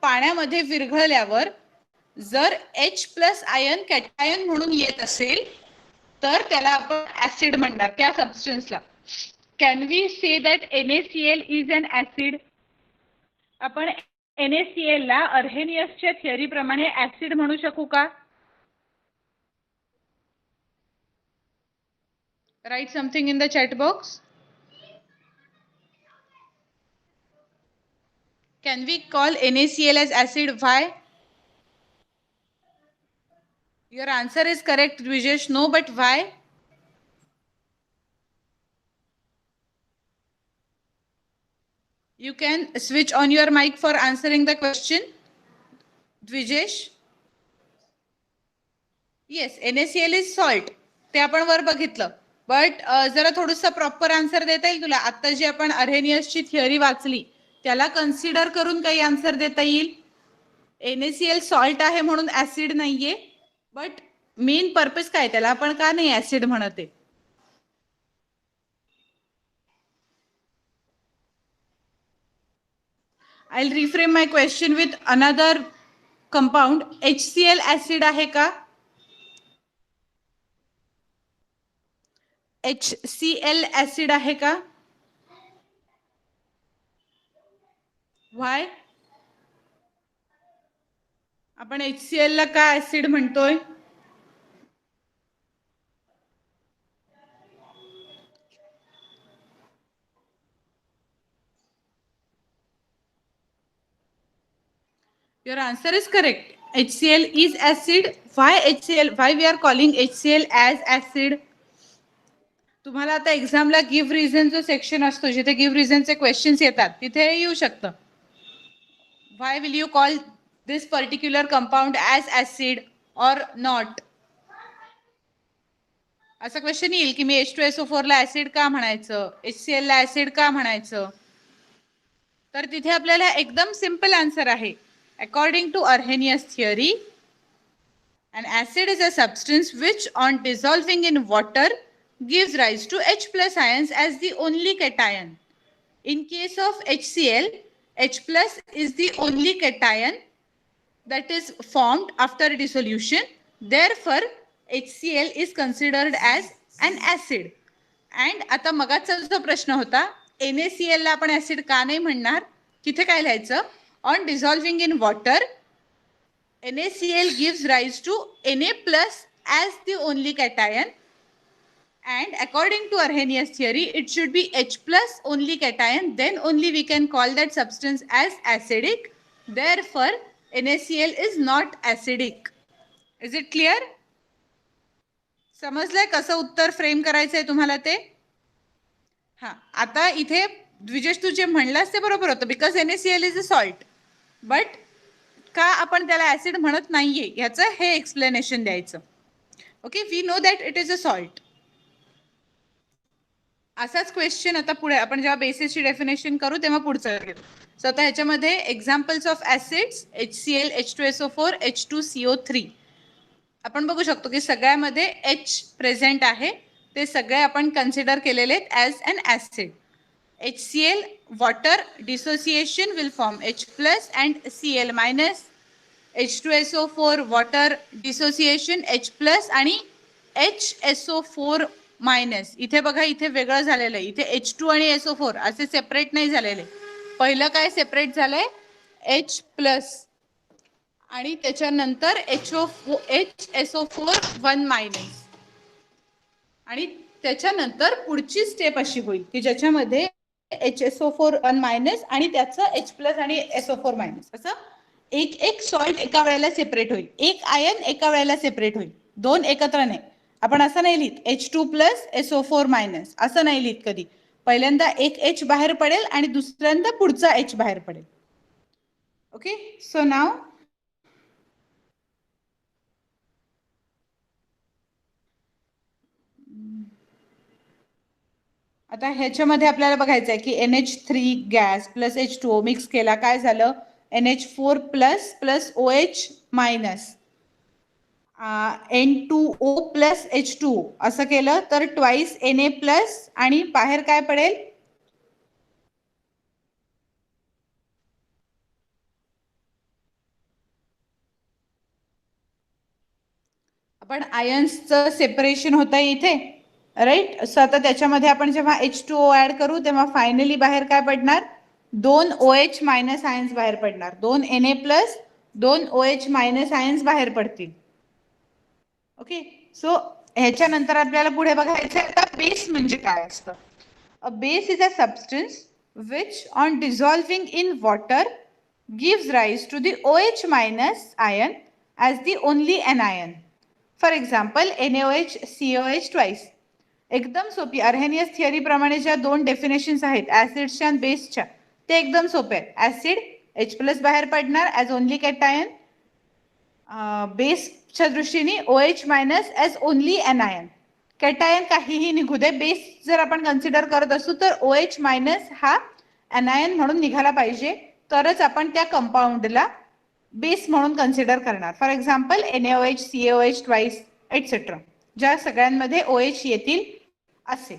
पाण्यामध्ये विरघळल्यावर जर H+ आयन कॅटायन म्हणून येत असेल तर त्याला आपण ऍसिड म्हणणार त्या सबस्टन्सला. Can we say that NaCl is an acid. आपण NaCl ला अर्हेनियसच्या थिअरी प्रमाणे ऍसिड म्हणू शकू का. Write something in the chat box. Can we call NaCl as acid? Why? Your answer is correct, Dvijesh. No, but why? You can switch on your mic for answering the question, Dvijesh. Yes, NaCl is salt. ते आपण वर बघितलं. But जरा थोडंसं proper answer देता येईल तुला? आता जी आपण अर्हेनियसची थिअरी वाचली त्याला कन्सिडर करून काही आन्सर देता येईल? NaCl सॉल्ट आहे म्हणून ऍसिड नाहीये, बट मेन पर्पज काय त्याला आपण का नाही ऍसिड म्हणते? I will reframe my question with another compound. HCl acid आहे का? HCl ऍसिड आहे का? व्हाय? आपण HCl ला का ऍसिड म्हणतोय? Your answer is correct. HCl is acid. Why HCl? Why we are calling HCl as acid? तुम्हाला आता एक्झामला गिव्ह रिझन जो सेक्शन असतो जिथे गिव्ह रिझनचे क्वेश्चन्स येतात तिथे येऊ शकतं. Why will you call this particular compound as acid or not? असा क्वेश्चन येईल की मी H2SO4 ला ऍसिड का म्हणायचं, HCl ला ऍसिड का म्हणायचं? तर तिथे आपल्याला एकदम सिंपल आन्सर आहे. According to Arrhenius theory, an acid is a substance which on dissolving in water gives rise to H plus ions as the only cation. In case of HCl, H plus is the only cation that is formed after dissolution. Therefore, HCl is considered as an acid. And आता मगाचा जो प्रश्न होता NaCl ला आपण acid का नाही म्हणणार, तिथे काय लिहायचं? On dissolving in water NaCl gives rise to Na plus as the only cation, and according to Arrhenius theory it should be H plus only cation, then only we can call that substance as acidic. Therefore NaCl is not acidic. Is it clear? समजलंय कसं उत्तर frame करायचंय तुम्हाला ते? हा, आता इथे द्विजेश तू जे म्हणलास ते बरोबर होतं, because NaCl is a salt. But का आपण त्याला ऍसिड म्हणत नाहीये ह्याचं हे एक्सप्लेनेशन द्यायचं. Okay, we know that it is a salt. असाच क्वेश्चन आता पुढे आपण जेव्हा बेसिसची डेफिनेशन करू तेव्हा पुढचं घेऊ. सो आता ह्याच्यामध्ये examples of acids HCl, H2SO4, H2CO3 आपण बघू शकतो की सगळ्यामध्ये H प्रेझेंट आहे. ते सगळे आपण कन्सिडर केलेले आहेत as an acid. HCl water dissociation will form H plus and Cl minus. H2SO4 water dissociation H plus आणि HSO4 मायनस. इथे बघा इथे वेगळं झालेलं आहे, इथे H2 आणि SO4 असे सेपरेट नाही झालेले. पहिलं काय सेपरेट झालंय? H प्लस आणि त्याच्यानंतर HSO4 1 मायनस आणि त्याच्यानंतर पुढची स्टेप अशी होईल की ज्याच्यामध्ये HSO4 1 मायनस आणि त्याचं H प्लस आणि SO4 मायनस असं एक एक सॉल्ट एका वेळेला सेपरेट होईल, एक आयन एका वेळेला सेपरेट होईल, दोन एकत्र नाही. आपण असं नाही लिहित H2 प्लस SO4 मायनस असं नाही लिहित कधी. पहिल्यांदा एक H बाहेर पडेल आणि दुसऱ्यांदा पुढचा H बाहेर पडेल. ओके, सो नाव आता ह्याच्यामध्ये आपल्याला बघायचं आहे की NH3 gas plus H2O mix केला, काय झालं? NH4 plus plus OH minus N2O plus H2O असं केलं तर ट्वाइस Na प्लस आणि बाहेर काय पडेल? आपण आयन्सचं सेपरेशन होत आहे इथे, राईट. सो आता त्याच्यामध्ये आपण जेव्हा H2O ऍड करू तेव्हा फायनली बाहेर काय पडणार? दोन OH मायनस आयन्स बाहेर पडणार, दोन Na प्लस दोन OH मायनस आयन्स बाहेर पडतील. ओके, सो ह्याच्यानंतर आपल्याला पुढे बघायचं आता बेस म्हणजे काय असतं. A base is a substance which on dissolving in water gives rise to the OH minus ion as the only anion. For example NaOH COH twice. एकदम सोपी. अर्हेनियस थिअरी प्रमाणे ज्या दोन डेफिनेशन्स आहेत ऍसिडच्या आणि बेसच्या ते एकदम सोपे आहेत. ऍसिड H प्लस बाहेर पडणार ॲज ओनली कॅटायन, बेसच्या दृष्टीने OH minus as only anion. Cation काहीही निघू दे, बेस जर आपण कन्सिडर करत असू तर OH मायनस हा एनायन म्हणून निघाला पाहिजे, तरच आपण त्या कंपाऊंडला बेस म्हणून कन्सिडर करणार. For example NaOH, CaOH twice etcetera, ज्या सगळ्यांमध्ये OH येतील असे.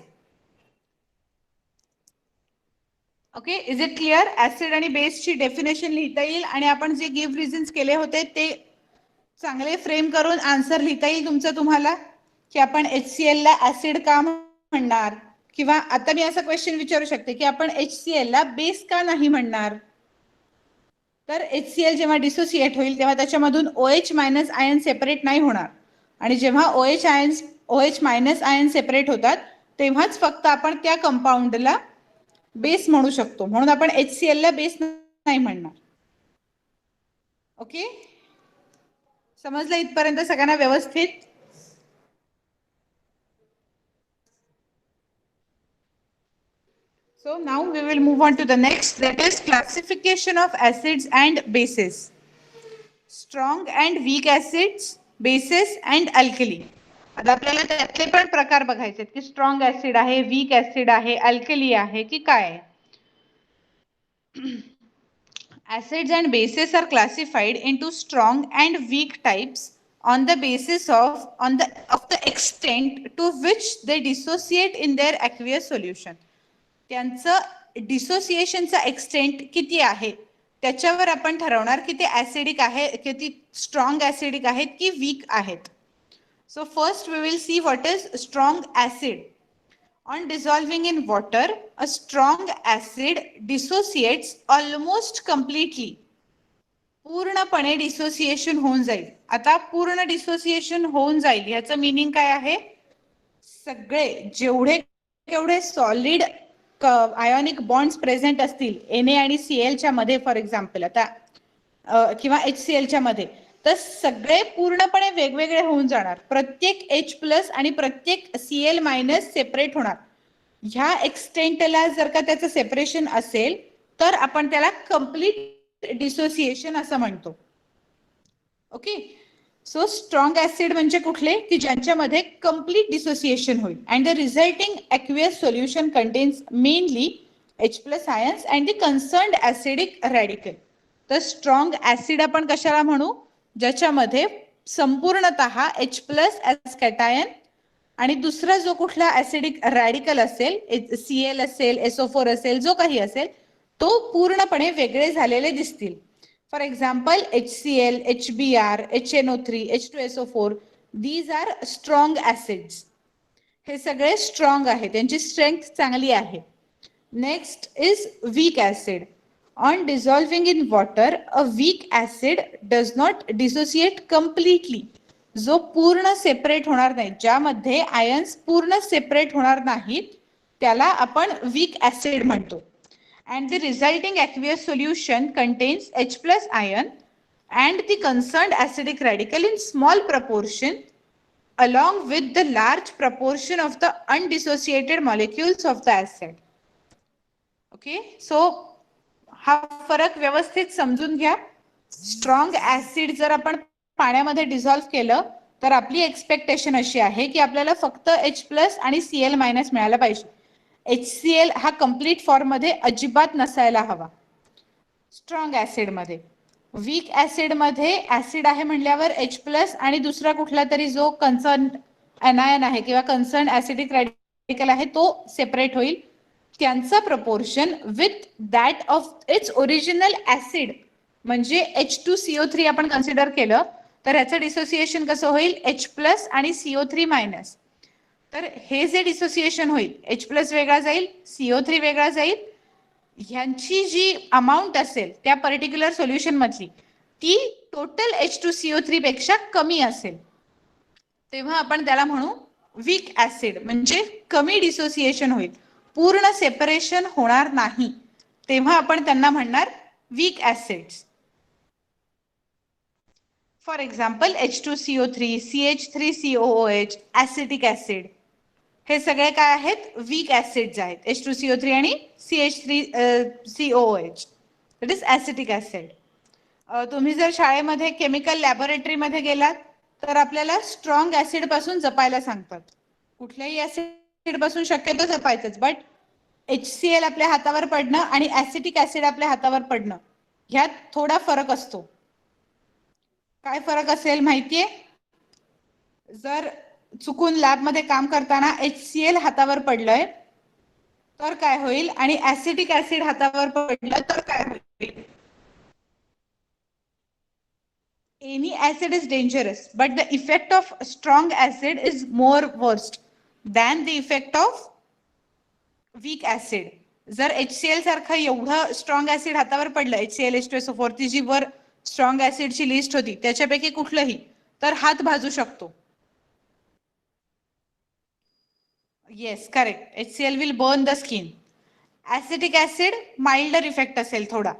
Okay, is it clear? Acid आणि बेसची डेफिनेशन लिहिता येईल आणि आपण जे गिव्ह रिझन्स केले होते ते चांगले फ्रेम करून आन्सर लिहिता येईल तुमचं तुम्हाला, की आपण HCl ला ऍसिड का म्हणणार, किंवा आता मी असा क्वेश्चन विचारू शकते की आपण HCl ला बेस का नाही म्हणणार. तर HCl जेव्हा डिसोसिएट होईल तेव्हा त्याच्यामधून OH मायनस आयन सेपरेट नाही होणार, आणि जेव्हा OH मायनस आयन सेपरेट होतात तेव्हाच फक्त आपण त्या कंपाऊंडला बेस म्हणू शकतो, म्हणून आपण HCl ला बेस नाही म्हणणार. ओके, समजलं इथपर्यंत सगळ्यांना व्यवस्थित? So now we will move on to the next, that is classification of acids and bases. Strong and weak acids, bases and alkali. आता आपल्याला त्यातले पण प्रकार बघायचे की स्ट्रॉंग ऍसिड आहे, वीक ऍसिड आहे, अल्कली आहे की काय आहे. Acids and bases are classified into strong and weak types on the basis of the extent to which they dissociate in their aqueous solution. त्यांचं डिसोसिएशनचा एक्सटेंट किती आहे त्याच्यावर आपण ठरवणार की ते ऍसिडिक आहे, किती स्ट्रॉंग ऍसिडिक आहेत की वीक आहेत. So first we will see what is strong acid. On dissolving in water, a strong acid dissociates almost completely. पूर्णपणे डिसोसिएशन होऊन जाईल. आता पूर्ण डिसोसिएशन होऊन जाईल ह्याचं मीनिंग काय आहे? सगळे जेवढे सॉलिड आयोनिक बॉन्ड्स प्रेझेंट असतील Na आणि Cl च्या मध्ये, फॉर एक्झाम्पल आता किंवा HCl च्या मध्ये, तर सगळे पूर्णपणे वेगवेगळे होऊन जाणार. प्रत्येक H+ आणि प्रत्येक Cl- सेपरेट होणार. ह्या एक्सटेंटला जर का त्याचं सेपरेशन असेल तर आपण त्याला कंप्लीट डिसोसिएशन असं म्हणतो. ओके, सो स्ट्रॉंग ऍसिड म्हणजे कुठले की ज्यांच्यामध्ये कंप्लीट डिसोसिएशन होईल and the resulting aqueous solution contains mainly H+ ions and the concerned acidic radical. तर स्ट्रॉंग ऍसिड आपण कशाला म्हणू? ज्याच्यामध्ये संपूर्णतः H+ ऍज कॅटायन आणि दुसरा जो कुठला ऍसिडिक रॅडिकल असेल, Cl असेल, SO4 असेल, जो काही असेल तो पूर्णपणे वेगळे झालेले दिसतील. For example HCl, HBr, HNO3, H2SO4, these are strong acids. हे सगळे स्ट्रॉंग आहे, त्यांची स्ट्रेंथ चांगली आहे. Next is weak acid. On dissolving in water, a weak acid does not dissociate completely. जो पूर्ण सेपरेट होणार नाही, ज्यामध्ये आयन्स पूर्ण सेपरेट होणार नाहीत, त्याला आपण वीक ऍसिड म्हणतो. And the resulting aqueous solution contains H+ ion and the concerned acidic radical in small proportion along with the large proportion of the undissociated molecules of the acid. Okay, so हा फरक व्यवस्थित समजून घ्या. Strong acid जर आपण पाण्यामध्ये डिसॉल्व्ह केलं तर आपली एक्सपेक्टेशन अशी आहे की आपल्याला फक्त H+ आणि Cl- मिळायला पाहिजे. HCl हा कंप्लीट फॉर्म मध्ये अजिबात नसायला हवा स्ट्रॉंग ऍसिड मध्ये. वीक ऍसिड मध्ये ऍसिड आहे म्हणल्यावर H+ आणि दुसरा कुठला तरी जो कन्सर्न एनायन आहे किंवा कन्सर्न ऍसिडिक रॅडिकल आहे तो सेपरेट होईल. त्यांचा proportion with that of its original acid म्हणजे H2CO3 आपण कन्सिडर केलं तर ह्याचं डिसोसिएशन कसं होईल? H+ आणि CO3-. तर हे जे डिसोसिएशन होईल, H+ वेगळा जाईल, CO3 वेगळा जाईल, ह्यांची जी अमाऊंट असेल त्या पर्टिक्युलर सोल्युशन मधली ती टोटल H2CO3 पेक्षा कमी असेल, तेव्हा आपण त्याला म्हणू वीक ऍसिड. म्हणजे कमी डिसोसिएशन होईल, पूर्ण सेपरेशन होणार नाही, तेव्हा आपण त्यांना म्हणणार weak acids. For example H2CO3, CH3COOH, acetic acid, हे सगळे काय आहेत? वीक ऍसिड्स आहेत. H2CO3 आणि CH3COOH, that is acetic acid. तुम्ही जर शाळेमध्ये केमिकल लॅबोरेटरी मध्ये गेलात तर आपल्याला स्ट्रॉंग ऍसिड पासून जपायला सांगतात. कुठल्याही ऍसिड पासून शक्यतो जपायचंच, बट HCl आपल्या हातावर पडणं आणि ऍसिटिक ऍसिड आपल्या हातावर पडणं ह्यात थोडा फरक असतो. काय फरक असेल माहितीये? जर चुकून लॅबमध्ये काम करताना HCl हातावर पडलंय तर काय होईल आणि ऍसिटिक ऍसिड हातावर पडलं तर काय होईल? Any acid is dangerous, but the effect of strong acid is more worst than the effect of weak acid. जर HCl सारखं एवढं स्ट्रॉंग ऍसिड हातावर पडलं, HCl H2SO4 ती जी वर स्ट्रॉंग ऍसिडची लिस्ट होती त्याच्यापैकी कुठलंही, तर हात भाजू शकतो. Yes, correct. HCl will burn the skin. Acetic acid milder effect असेल थोडा,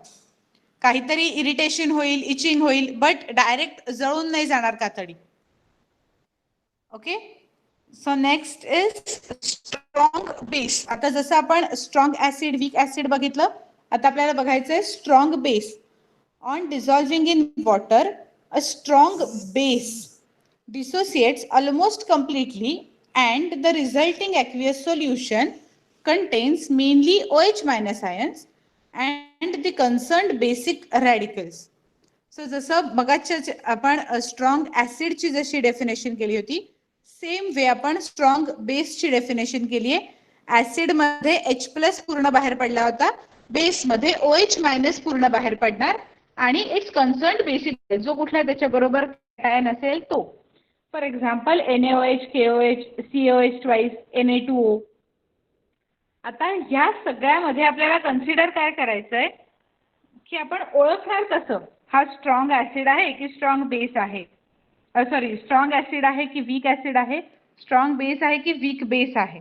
काहीतरी इरिटेशन होईल, इचिंग होईल, बट डायरेक्ट जळून नाही जाणार कातडी. Okay, so next is strong base. आता जसं आपण स्ट्रॉंग ऍसिड, वीक ऍसिड बघितलं, आता आपल्याला बघायचंय strong base. On dissolving in water, a strong base dissociates almost completely and the resulting aqueous solution contains mainly OH minus ions and the concerned basic radicals. So जसं मगाच्या आपण strong ऍसिडची जशी definition केली होती, same way आपण strong बेसची definition केली आहे. Acid मध्ये H+ पूर्ण बाहेर पडला होता, बेस मध्ये OH मायनस पूर्ण बाहेर पडणार आणि इट्स कन्सर्न्ड बेसिक जो कुठला त्याच्या बरोबर कॅटायन असेल तो. For example NaOH, KOH, COH twice, Na2O. आता ह्या सगळ्यामध्ये आपल्याला कन्सिडर काय करायचंय की आपण ओळखणार कसं हा स्ट्रॉंग ऍसिड आहे की स्ट्रॉंग बेस आहे, सॉरी स्ट्रॉंग ऍसिड आहे की वीक ऍसिड आहे, स्ट्रॉंग बेस आहे की वीक बेस आहे.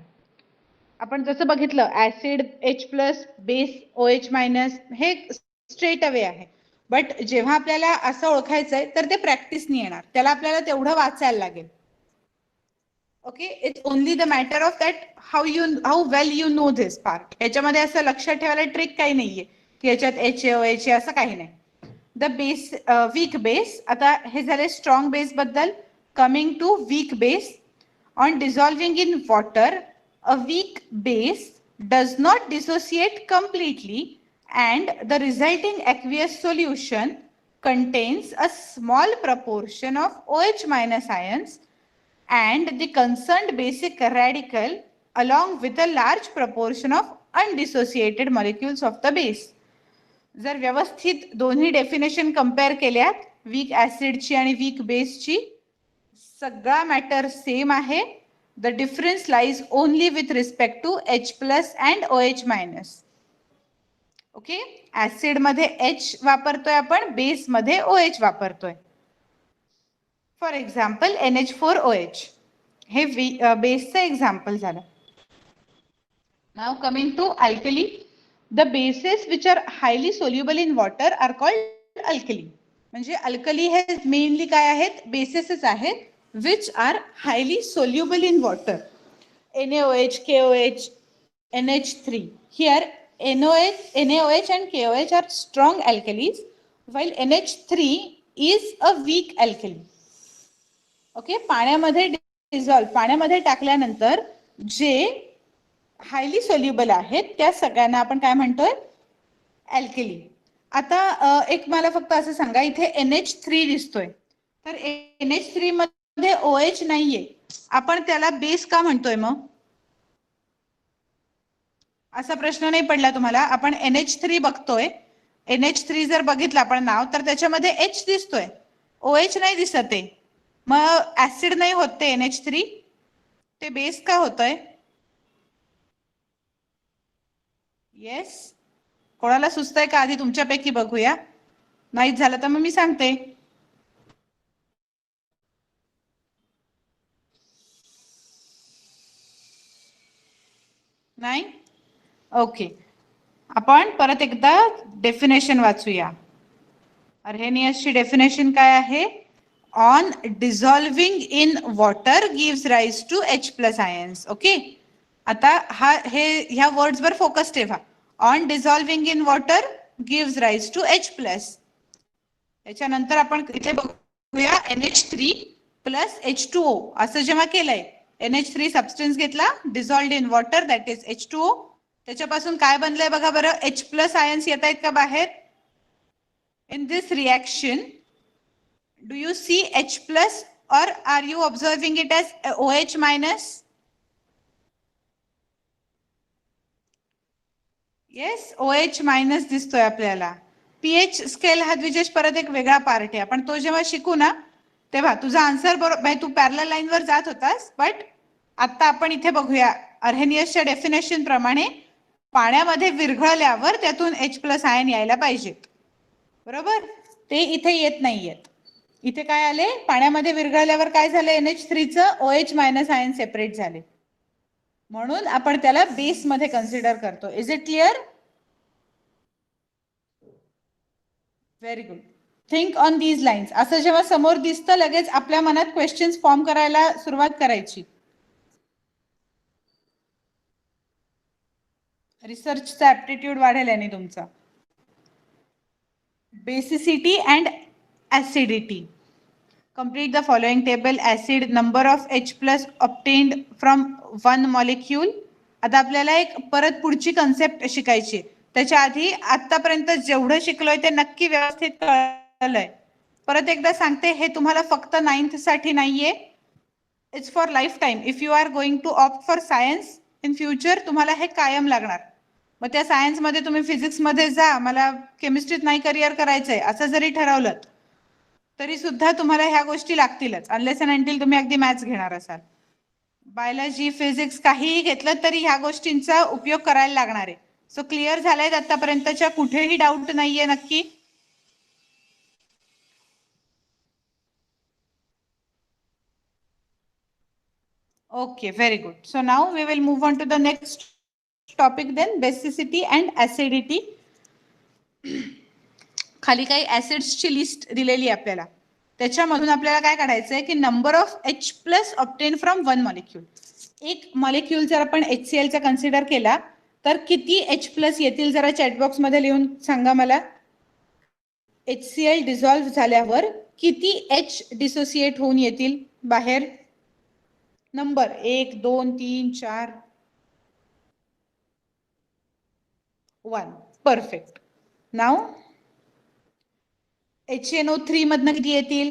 आपण जसं बघितलं acid H+, base OH minus, हे स्ट्रेट अवे आहे. बट जेव्हा आपल्याला असं ओळखायचंय तर ते प्रॅक्टिसनी येणार, त्याला आपल्याला तेवढं वाचायला लागेल. Okay, it's only the matter of that how well you know this part. याच्यामध्ये असं लक्षात ठेवायला ट्रिक काही नाहीये की याच्यात HAOH असं काही नाही. The base, weak base. आता हे झाले स्ट्रॉंग बेस बद्दल. Coming to weak base. On dissolving in water, a weak base does not dissociate completely and the resulting aqueous solution contains a small proportion of OH minus ions and the concerned basic radical along with a large proportion of undissociated molecules of the base. जर व्यवस्थित दोन्ही definition compare केल्यात, weak ऍसिडची आणि weak बेसची, सगळा matter same आहे. The difference lies only with respect to H+ and OH minus. Okay, acid मध्ये H वापरतोय आपण, बेस मध्ये OH वापरतोय. फॉर एक्झाम्पल NH4OH हे बेसचं एक्झाम्पल झालं. Now coming to alkali. The bases which are highly soluble in water are called alkali. म्हणजे alkali हे मेनली काय आहेत, बेसेसच आहेत which are highly soluble in water. NaOH, KOH, NH3. Here NaOH and KOH are strong alkalis while NH3 is a weak alkali. Okay, पाण्यामध्ये dissolve, पाण्यामध्ये टाकल्यानंतर जे highly soluble आहेत त्या सगळ्यांना आपण काय म्हणतोय, अल्कली. आता एक मला फक्त असं सांगा, इथे NH3 दिसतोय, तर NH3 मध्ये OH नाहीये, आपण त्याला बेस का म्हणतोय मग? असा प्रश्न नाही पडला तुम्हाला? आपण NH3 बघतोय, NH3 जर बघितलं आपण नाव तर त्याच्यामध्ये H दिसतोय, OH नाही दिसत आहे, मग ऍसिड नाही होत ते NH3, ते बेस का होतोय? येस, कोणाला सुचतंय का? आधी तुमच्यापैकी बघूया, नाहीच झालं तर मग मी सांगते. नाही? ओके, आपण परत एकदा डेफिनेशन वाचूया. अर्हेनियसची डेफिनेशन काय आहे? On dissolving in water gives rise to H+ ions. Okay, आता ह्या वर्ड्स वर फोकस ठेवा. On dissolving in water gives rise to H+. त्याच्यानंतर आपण इथे बघूया NH3 + H2O असं जेव्हा केलंय NH3 सबस्टन्स घेतला, dissolved in water, that is H2O. त्याच्यापासून काय बनलंय बघा बरं, H+ आयन्स येत आहेत का बाहेर? In this reaction do you see H+ or are you observing it as OH-? Yes, OH- दिसतोय आपल्याला. पीएच स्केल हा द्विजेश परत एक वेगळा पार्ट आहे, आपण तो जेव्हा शिकू ना तेव्हा तुझा आन्सर बरोबर, तू पॅरलल लाईनवर जात होतास, बट आता आपण इथे बघूया अर्हेनियसच्या डेफिनेशन प्रमाणे पाण्यामध्ये विरघळल्यावर त्यातून H+ आयन यायला पाहिजेत, बरोबर? ते इथे येत नाहीयेत. इथे काय आले, पाण्यामध्ये विरघळल्यावर काय झालं, NH3चं OH- आयन सेपरेट झाले, म्हणून आपण त्याला बेस मध्ये कन्सिडर करतो. Is it clear? Very good. Think on these lines. असं जेव्हा समोर दिसतं लगेच आपल्या मनात क्वेश्चन्स फॉर्म करायला सुरुवात करायची. रिसर्चचा ऍप्टिट्यूड वाढेल याने तुमचा. Basicity and acidity. Complete the following table. Acid, number of H+ obtained from one molecule. आता आपल्याला एक परत पुढची कन्सेप्ट शिकायची. त्याच्या आधी आतापर्यंत जेवढं शिकलोय ते नक्की व्यवस्थित कळलंय. परत एकदा सांगते, हे तुम्हाला फक्त 9th साठी नाहीये, it's for life time. If you are going to opt for science in future, तुम्हाला हे कायम लागणार. मग त्या सायन्स मध्ये तुम्ही फिजिक्स मध्ये जा, मला केमिस्ट्रीत नाही करिअर करायचंय असं जरी ठरवलं तरी सुद्धा तुम्हाला ह्या गोष्टी लागतीलच, अनलेस अँड अंटिल तुम्ही अगदी मॅथ्स घेणार असाल. बायोलॉजी, फिजिक्स काहीही घेतलं तरी ह्या गोष्टींचा उपयोग करायला लागणार आहे. सो क्लिअर झालंय आतापर्यंतच्या, कुठेही डाऊट नाहीये नक्की? Okay, very good. So now we will move on to the next topic then, basicity and acidity. खाली काही ऍसिड्सची लिस्ट दिलेली आहे आपल्याला, त्याच्यामधून आपल्याला काय काढायचंय की number of H+ obtain from one molecule. एक मॉलिक्यूल जर आपण HCl चा कन्सिडर केला तर किती H+ येतील, जरा चॅटबॉक्स मध्ये लिहून सांगा मला. HCl डिझॉल्व्ह झाल्यावर किती H डिसोसिएट होऊन येतील बाहेर? नंबर 1, 2, 3, 4. 1. परफेक्ट. नाव HNO3 मधनं किती येतील?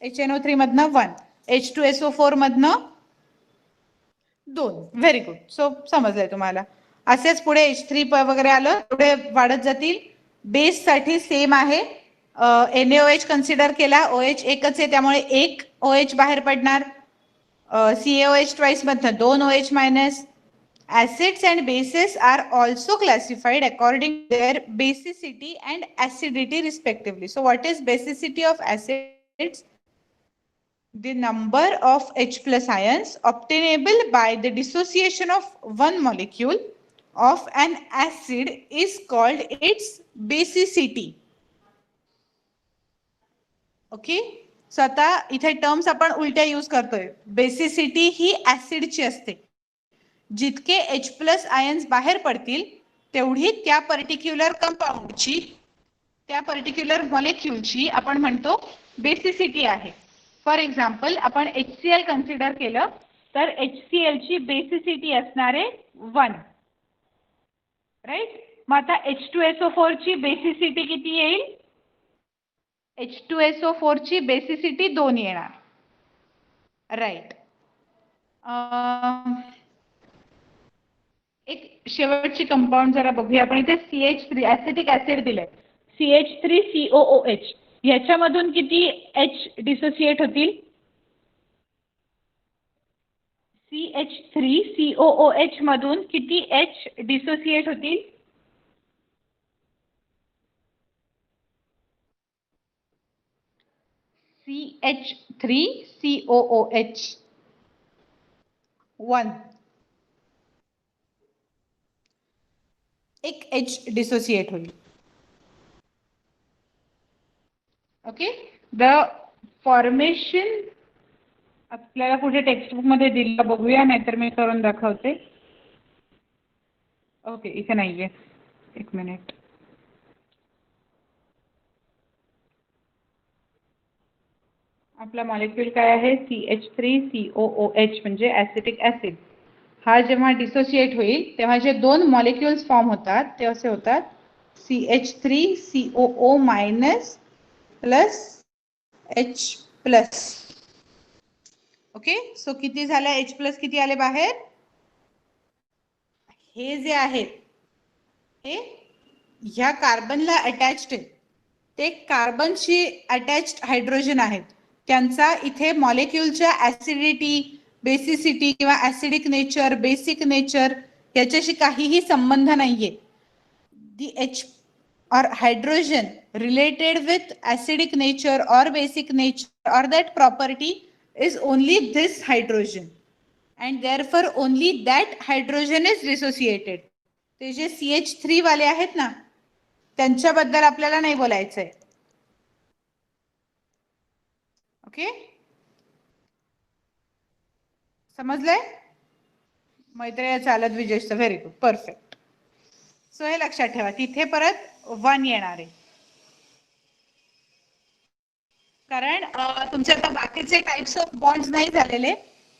HNO3 मधनं 1. H2SO4 मधनं 2. Very good. सो समजलंय तुम्हाला. असेच पुढे H3 वगैरे आलं पुढे वाढत जातील. बेस साठी सेम आहे. NaOH कन्सिडर केला, OH एकच आहे त्यामुळे एक OH बाहेर पडणार. CaOH ट्वाइस मधनं 2 OH-. Acids and bases are also classified according to their basicity and acidity respectively. So what is basicity of acids? The number of H+ ions obtainable by the dissociation of one molecule of an acid is called its basicity. Okay. So आता इथे terms आपण उलट्या use करतोय. Basicity ही ऍसिडची असते. जितके H+ ions बाहेर पडतील तेवढी त्या पर्टिक्युलर कंपाऊंडची, त्या पर्टिक्युलर मॉलिक्यूलची आपण म्हणतो बेसिसिटी आहे. फॉर एक्झाम्पल आपण HCl कन्सिडर केलं तर HCl ची बेसिसिटी असणार आहे 1. राईट. मग आता H2SO4 ची बेसिसिटी किती येईल? H2SO4 ची बेसिसिटी 2 येणार. राईट. एक शेवटची कंपाऊंड जरा बघूया आपण. इथे CH3 ऍसिटिक ऍसिड दिलंय, CH3COOH. याच्यामधून किती H डिसोसिएट होतील? CH3COOH मधून किती H डिसोसिएट होतील? CH3COOH 1. एक H डिसोसिएट होईल. ओके. द फॉर्मेशन आपल्याला पुढे टेक्स्टबुक मध्ये दिलं, बघूया नाहीतर मी करून दाखवते. ओके, इथे नाहीये. एक मिनिट. आपला मॉलिक्यूल काय आहे CH3COOH म्हणजे ॲसिटिक ॲसिड. हा जेव्हा डिसोसिएट होईल तेव्हा जे दोन मॉलिक्युल्स फॉर्म होतात ते असे होतात CH3COO minus plus H plus. Okay, so किती झालं H प्लस किती आले बाहेर? हे जे आहेत हे ह्या कार्बनला अटॅच्ड आहेत ते कार्बनशी अटॅच्ड हायड्रोजन आहेत. त्यांचा इथे मॉलिक्यूलच्या ऍसिडिटी बेसिसिटी किंवा ऍसिडिक नेचर बेसिक नेचर याच्याशी काहीही संबंध नाहीये. दी H or hydrogen related with acidic nature or basic nature or that property is only this hydrogen and therefore only that hydrogen is dissociated. ते जे CH3 वाले आहेत ना त्यांच्याबद्दल आपल्याला नाही बोलायचंय. ओके, समजलंय? मैत्रिणी चालत विजयचं व्हेरी गुड परफेक्ट. सो हे लक्षात ठेवा तिथे परत 1 येणार आहे कारण तुमचे आता बाकीचे टाइप्स ऑफ बॉन्ड्स नाही झालेले.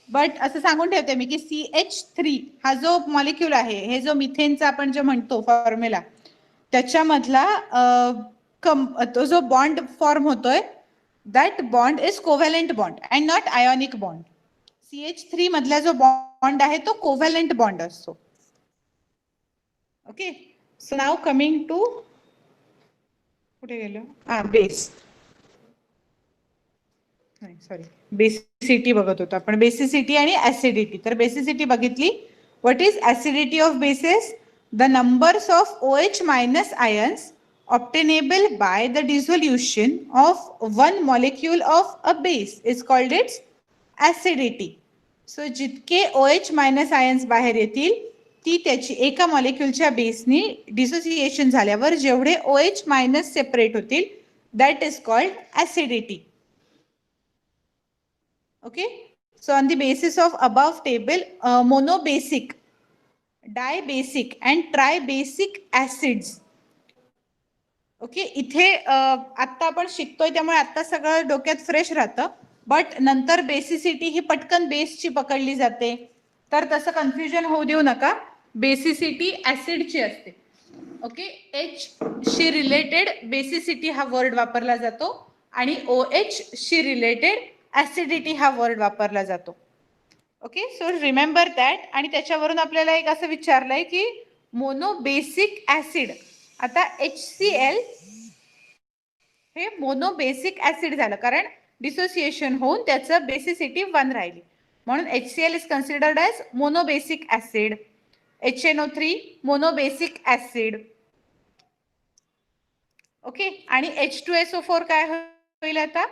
बट असं सांगून ठेवते मी की CH3 हा जो मॉलिक्यूल आहे हे जो मिथेनचा आपण जे म्हणतो फॉर्म्युला त्याच्यामधला तो जो बॉन्ड फॉर्म होतोय that bond is covalent bond and not ionic bond. CH3 मधला जो बॉन्ड आहे तो कोव्हॅलेंट बॉन्ड असतो. Okay, so now coming to कुठे गेलो बेस. नाही सॉरी बेसिसिटी बघत होतो आपण बेसिसिटी आणि ऍसिडिटी. तर बेसिसिटी बघितली. What is acidity of basis? The numbers of OH minus ions obtainable by the dissolution of one molecule of a base is called its acidity. So जितके OH minus ions बाहेर येतील ती त्याची एका मॉलिक्यूलच्या बेसनी dissociation झाल्यावर जेवढे OH minus separate होतील that is called acidity. Okay, so on the basis of above table monobasic, dibasic and tribasic acids. Okay, इथे आता आपण शिकतोय त्यामुळे आता सगळं डोक्यात फ्रेश राहतं. बट नंतर बेसिसिटी ही पटकन बेसची पकडली जाते तर तसं कन्फ्युजन होऊ देऊ नका. बेसिसिटी ऍसिडची असते. ओके, H शी रिलेटेड बेसिसिटी हा वर्ड वापरला जातो आणि OH शी रिलेटेड ऍसिडिटी हा वर्ड वापरला जातो. Okay, so remember that. आणि त्याच्यावरून आपल्याला एक असं विचारलंय की मोनोबेसिक ऍसिड. आता HCl हे मोनोबेसिक ऍसिड झालं कारण डिसोसिएशन होऊन त्याचं बेसिसिटी 1 राहिली म्हणून HCl is considered as monobasic acid. HNO3 monobasic acid. Okay, आणि H2SO4 काय होईल आता?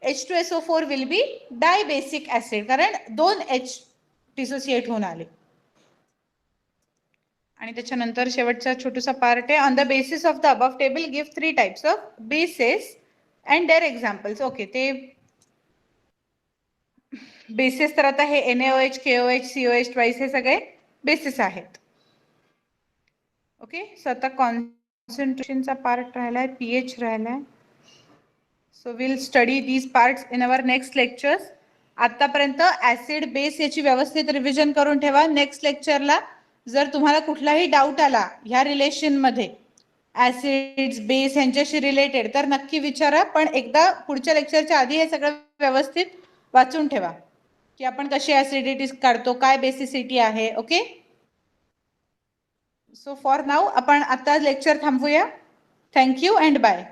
H2SO4 will be dibasic acid कारण 2 H डिसोसिएट होऊन आले. आणि त्याच्यानंतर शेवटचा छोटासा पार्ट आहे on the basis of the above table give 3 types of bases and their examples. Okay, ते बेसिस तर आता हे NaOH, KOH, COH ट्वाइस हे सगळे बेसिस आहेत. ओके, सो आता कॉन्सन्ट्रेशनचा पार्ट राहिलाय, pH राहिलाय. So will study these parts in our next lectures. आतापर्यंत ऍसिड बेस याची व्यवस्थित रिव्हिजन करून ठेवा. नेक्स्ट लेक्चरला जर तुम्हाला कुठलाही डाऊट आला ह्या रिलेशन मध्ये ऍसिड्स बेस यांच्याशी रिलेटेड तर नक्की विचारा. पण एकदा पुढच्या लेक्चरच्या आधी हे सगळं व्यवस्थित वाचून ठेवा की आपण कशी ऍसिडिटी काढतो, काय बेसिसिटी आहे. ओके, सो फॉर नाऊ आपण आता लेक्चर थांबवूया. Thank you and bye.